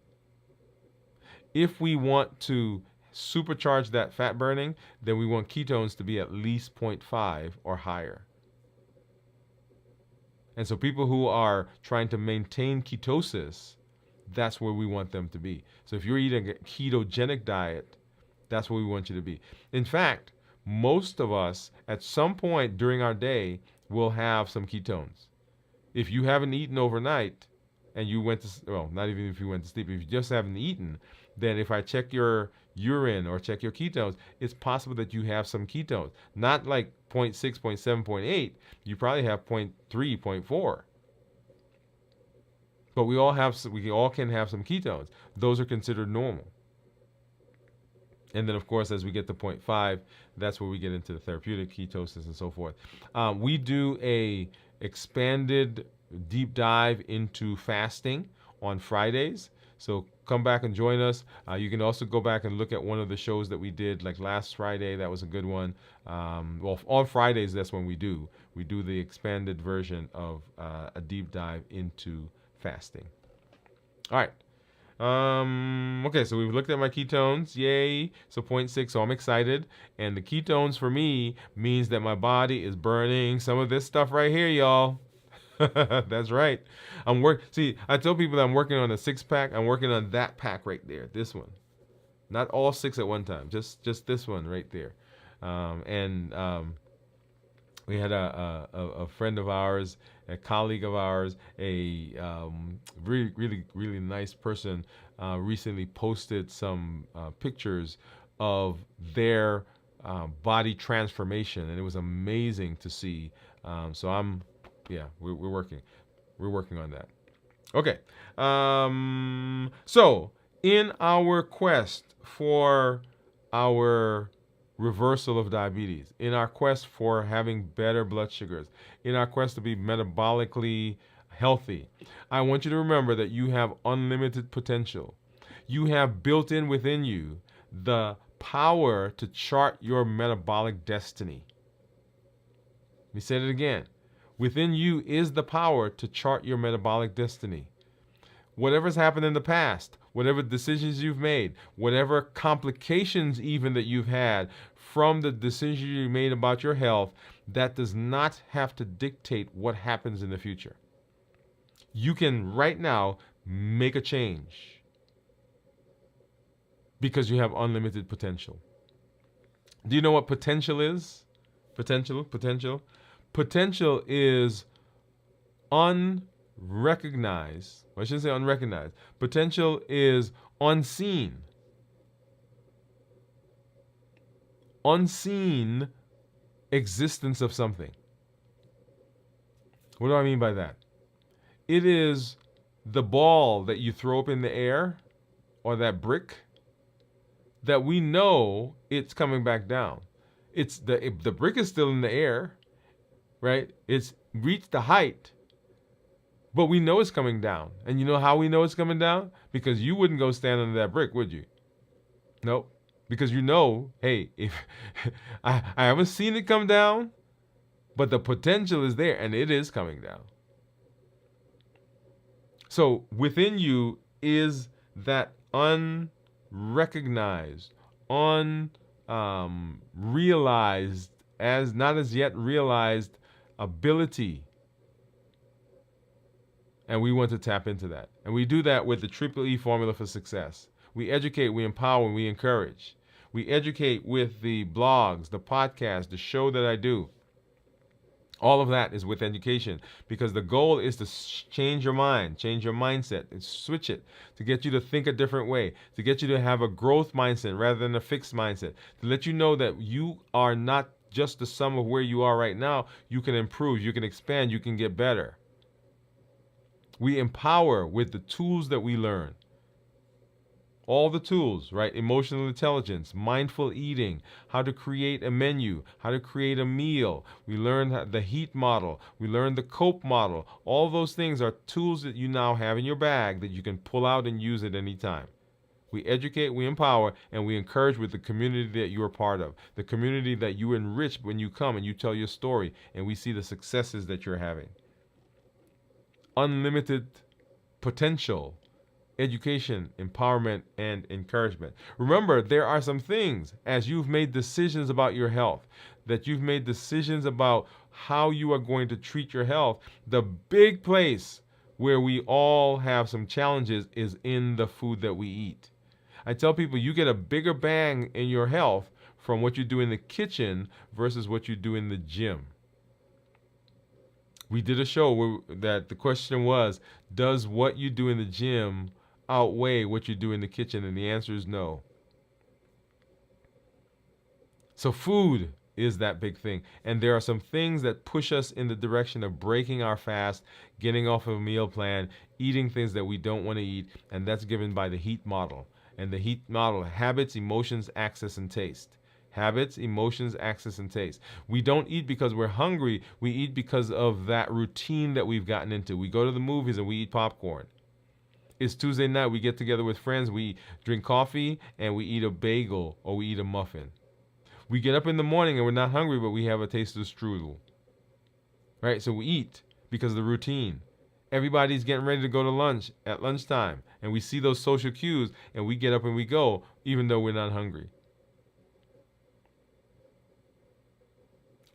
If we want to supercharge that fat burning, then we want ketones to be at least 0.5 or higher. And so people who are trying to maintain ketosis, that's where we want them to be. So if you're eating a ketogenic diet, that's where we want you to be. In fact, most of us at some point during our day will have some ketones. If you haven't eaten overnight and you went to, well, not even if you went to sleep, if you just haven't eaten, then if I check your urine or check your ketones, it's possible that you have some ketones. Not like 0.6, 0.7, 0.8. You probably have 0.3, 0.4. But we all can have some ketones. Those are considered normal. And then, of course, as we get to 0.5, that's where we get into the therapeutic ketosis and so forth. We do a expanded deep dive into fasting on Fridays. So come back and join us. You can also go back and look at one of the shows that we did, like last Friday. That was a good one. Well, on Fridays, that's when we do the expanded version of a deep dive into fasting. All right. Okay, so we've looked at my ketones. Yay. So 0.6, so I'm excited. And the ketones for me means that my body is burning some of this stuff right here, y'all. That's right. See, I tell people that I'm working on a 6-pack. I'm working on that pack right there. This one. Not all 6 at one time. Just this one right there. We had a friend of ours, a colleague of ours, a really nice person recently posted some pictures of their body transformation, and it was amazing to see. We're working on that. Okay. So in our quest for our reversal of diabetes, in our quest for having better blood sugars, in our quest to be metabolically healthy, I want you to remember that you have unlimited potential. You have built in within you the power to chart your metabolic destiny. Let me say it again. Within you is the power to chart your metabolic destiny. Whatever's happened in the past, whatever decisions you've made, whatever complications even that you've had from the decisions you made about your health, that does not have to dictate what happens in the future. You can right now make a change because you have unlimited potential. Do you know what potential is? Potential. Potential is unrecognized. I shouldn't say unrecognized. Potential is unseen. Unseen existence of something. What do I mean by that? It is the ball that you throw up in the air, or that brick, that we know it's coming back down. It's the brick is still in the air, right? It's reached the height, but we know it's coming down. And you know how we know it's coming down? Because you wouldn't go stand under that brick, would you? Nope. Because you know, hey, if I haven't seen it come down, but the potential is there, and it is coming down. So within you is that unrecognized, realized, as not as yet realized ability. And we want to tap into that. And we do that with the Triple E formula for success. We educate, we empower, and we encourage. We educate with the blogs, the podcast, the show that I do. All of that is with education, because the goal is to change your mind, change your mindset, and switch it to get you to think a different way, to get you to have a growth mindset rather than a fixed mindset, to let you know that you are not just the sum of where you are right now. You can improve, you can expand, you can get better. We empower with the tools that we learn. All the tools, right? Emotional intelligence, mindful eating, how to create a menu, how to create a meal. We learned the heat model. We learned the COPE model. All those things are tools that you now have in your bag that you can pull out and use at any time. We educate, we empower, and we encourage with the community that you are part of, the community that you enrich when you come and you tell your story, and we see the successes that you're having. Unlimited potential, education, empowerment, and encouragement. Remember, there are some things, as you've made decisions about your health, that you've made decisions about how you are going to treat your health. The big place where we all have some challenges is in the food that we eat. I tell people you get a bigger bang in your health from what you do in the kitchen versus what you do in the gym. We did a show that the question was, does what you do in the gym outweigh what you do in the kitchen? And the answer is no. So food is that big thing. And there are some things that push us in the direction of breaking our fast, getting off of a meal plan, eating things that we don't want to eat. And that's given by the HEAT model. And the HEAT model: habits, emotions, access, and taste. Habits, emotions, access, and taste. We don't eat because we're hungry. We eat because of that routine that we've gotten into. We go to the movies and we eat popcorn. It's Tuesday night. We get together with friends. We drink coffee and we eat a bagel or we eat a muffin. We get up in the morning and we're not hungry, but we have a taste of strudel. Right? So we eat because of the routine. Everybody's getting ready to go to lunch at lunchtime, and we see those social cues and we get up and we go even though we're not hungry.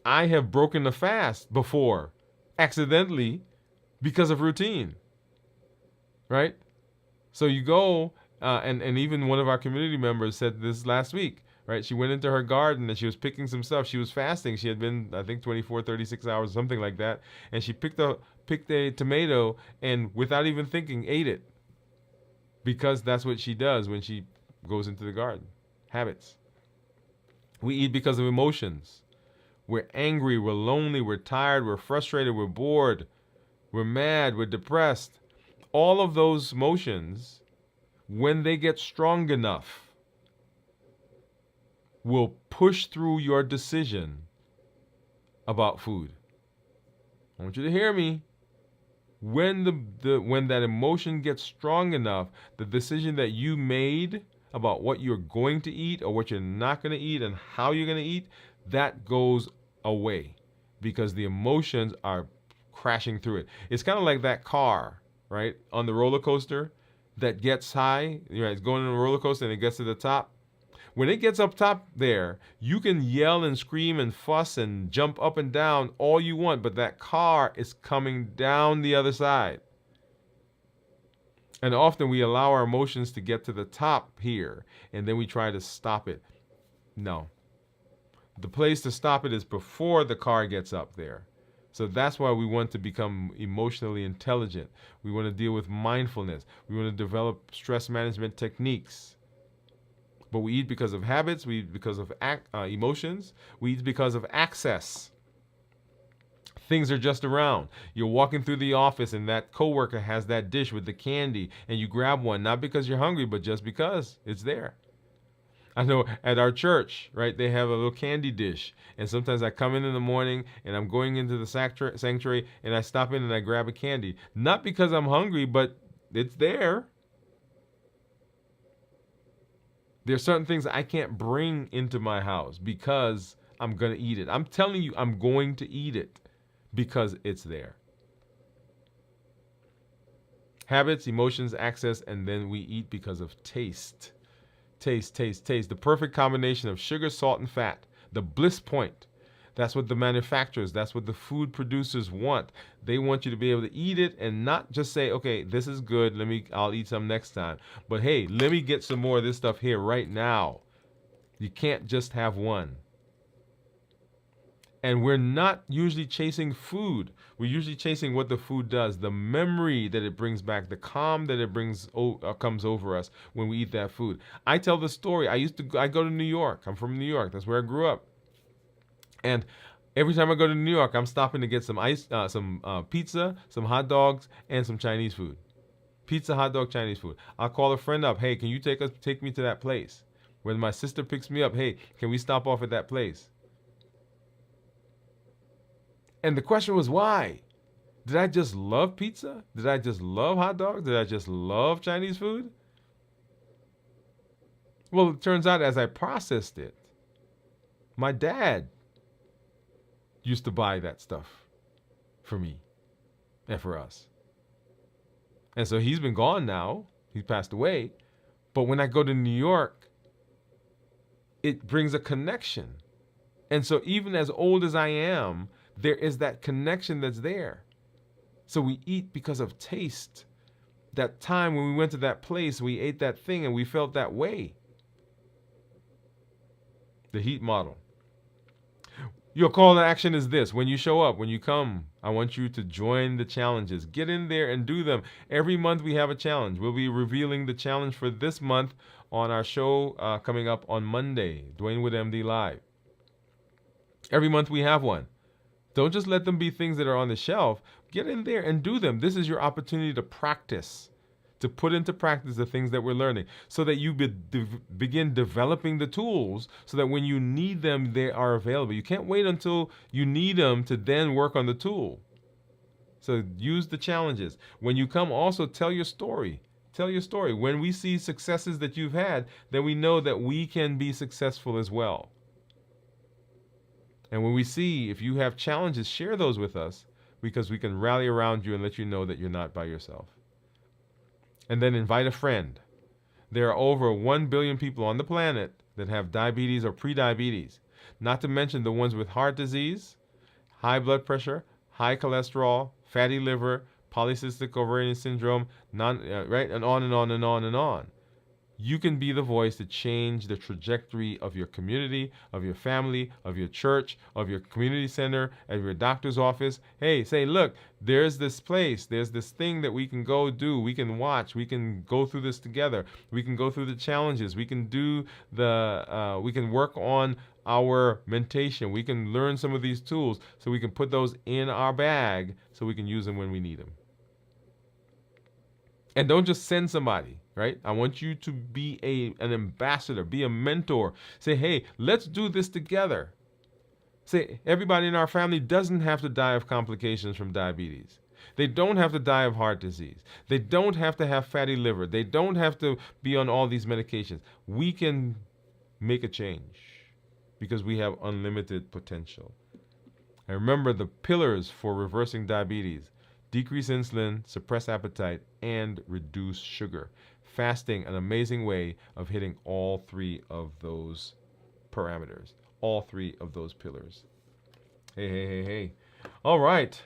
I have broken the fast before, accidentally, because of routine, right? So you go, and even one of our community members said this last week, right? She went into her garden and she was picking some stuff. She was fasting. She had been, I think, 24, 36 hours, something like that. And she picked a tomato and without even thinking, ate it. Because that's what she does when she goes into the garden. Habits. We eat because of emotions. We're angry, we're lonely, we're tired, we're frustrated, we're bored, we're mad, we're depressed. All of those emotions, when they get strong enough, will push through your decision about food. I want you to hear me. When when that emotion gets strong enough, the decision that you made about what you're going to eat or what you're not going to eat and how you're going to eat, that goes away because the emotions are crashing through it. It's kind of like that car, right, on the roller coaster that gets high. It's going on a roller coaster and it gets to the top. When it gets up top there, you can yell and scream and fuss and jump up and down all you want, but that car is coming down the other side. And often we allow our emotions to get to the top here, and then we try to stop it. No. The place to stop it is before the car gets up there. So that's why we want to become emotionally intelligent. We want to deal with mindfulness. We want to develop stress management techniques. But we eat because of habits. We eat because of emotions. We eat because of access. Things are just around. You're walking through the office and that coworker has that dish with the candy and you grab one, not because you're hungry, but just because it's there. I know at our church, right, they have a little candy dish. And sometimes I come in the morning and I'm going into the sanctuary and I stop in and I grab a candy. Not because I'm hungry, but it's there. There's certain things I can't bring into my house because I'm going to eat it. I'm telling you, I'm going to eat it because it's there. Habits, emotions, access, and then we eat because of taste. Taste, taste, taste. The perfect combination of sugar, salt, and fat. The bliss point. That's what the manufacturers, that's what the food producers want. They want you to be able to eat it and not just say, okay, this is good, I'll eat some next time. But hey, let me get some more of this stuff here right now. You can't just have one. And we're not usually chasing food. We're usually chasing what the food does, the memory that it brings back, the calm that it comes over us when we eat that food. I tell the story. I go to New York. I'm from New York. That's where I grew up. And every time I go to New York, I'm stopping to get some pizza, some hot dogs, and some Chinese food. Pizza, hot dog, Chinese food. I'll call a friend up. Hey, can you take me to that place? When my sister picks me up, hey, can we stop off at that place? And the question was why? Did I just love pizza? Did I just love hot dogs? Did I just love Chinese food? Well, it turns out as I processed it, my dad used to buy that stuff for me and for us. And so he's been gone now. He's passed away. But when I go to New York, it brings a connection. And so even as old as I am, there is that connection that's there. So we eat because of taste. That time when we went to that place, we ate that thing and we felt that way. The heat model. Your call to action is this. When you show up, when you come, I want you to join the challenges. Get in there and do them. Every month we have a challenge. We'll be revealing the challenge for this month on our show coming up on Monday, Dwain Woode MD Live. Every month we have one. Don't just let them be things that are on the shelf. Get in there and do them. This is your opportunity to practice, to put into practice the things that we're learning so that you begin developing the tools so that when you need them, they are available. You can't wait until you need them to then work on the tool. So use the challenges. When you come, also tell your story. Tell your story. When we see successes that you've had, then we know that we can be successful as well. And when we see if you have challenges, share those with us because we can rally around you and let you know that you're not by yourself. And then invite a friend. There are over 1 billion people on the planet that have diabetes or prediabetes, not to mention the ones with heart disease, high blood pressure, high cholesterol, fatty liver, polycystic ovarian syndrome, right, and on and on and on and on. You can be the voice to change the trajectory of your community, of your family, of your church, of your community center, of your doctor's office. Hey, say, look, there's this place, there's this thing that we can go do. We can watch. We can go through this together. We can go through the challenges. We can do we can work on our mentation. We can learn some of these tools so we can put those in our bag so we can use them when we need them. And don't just send somebody, right? I want you to be an ambassador, be a mentor. Say, hey, let's do this together. Say, everybody in our family doesn't have to die of complications from diabetes. They don't have to die of heart disease. They don't have to have fatty liver. They don't have to be on all these medications. We can make a change because we have unlimited potential. And remember the pillars for reversing diabetes: decrease insulin, suppress appetite, and reduce sugar. Fasting, an amazing way of hitting all three of those parameters, all three of those pillars. Hey. All right.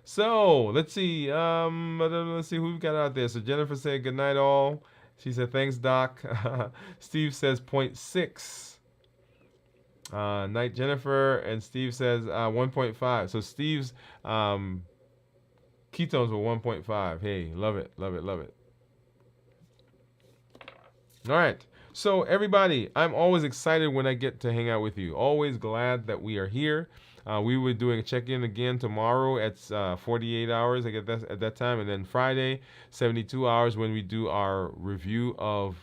So let's see. Let's see who we've got out there. So Jennifer said, good night all. She said, thanks, Doc. Steve says 0.6. Night, Jennifer. And Steve says 1.5. So Steve's ketones were 1.5. Hey, love it. All right. So everybody, I'm always excited when I get to hang out with you. Always glad that we are here. We were doing a check-in again tomorrow at 48 hours at that time, and then Friday 72 hours when we do our review of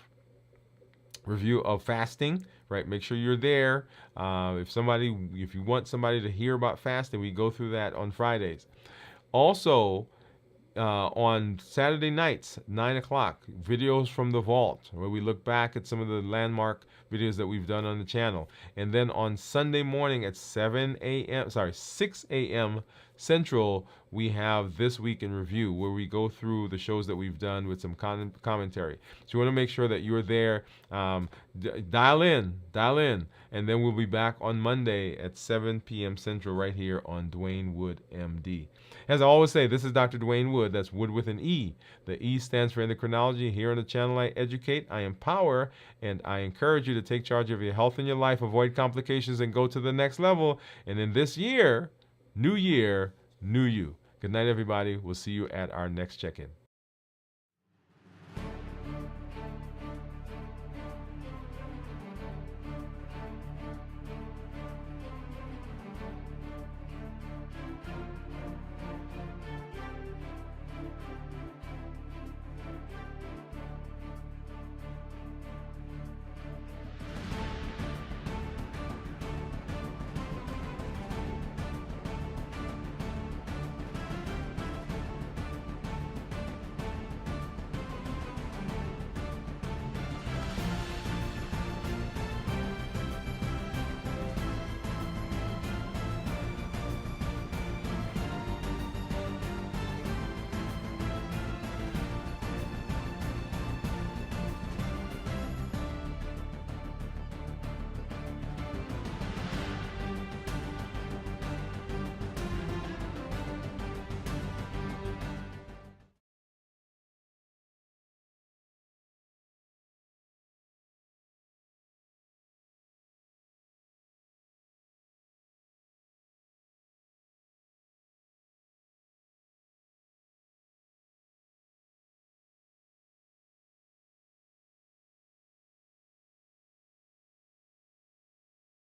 fasting. Right, make sure you're there. If you want somebody to hear about fasting, we go through that on Fridays. Also, on Saturday nights, 9 o'clock, videos from the vault, where we look back at some of the landmark videos that we've done on the channel. And then on Sunday morning at 6 a.m. Central, we have This Week in Review, where we go through the shows that we've done with some commentary. So you want to make sure that you're there. Dial in, and then we'll be back on Monday at 7 p.m. Central right here on Dwain Woode, MD. As I always say, this is Dr. Dwain Woode. That's Wood with an E. The E stands for endocrinology. Here on the channel, I educate, I empower, and I encourage you to take charge of your health and your life, avoid complications, and go to the next level. And in this year, new you. Good night, everybody. We'll see you at our next check-in.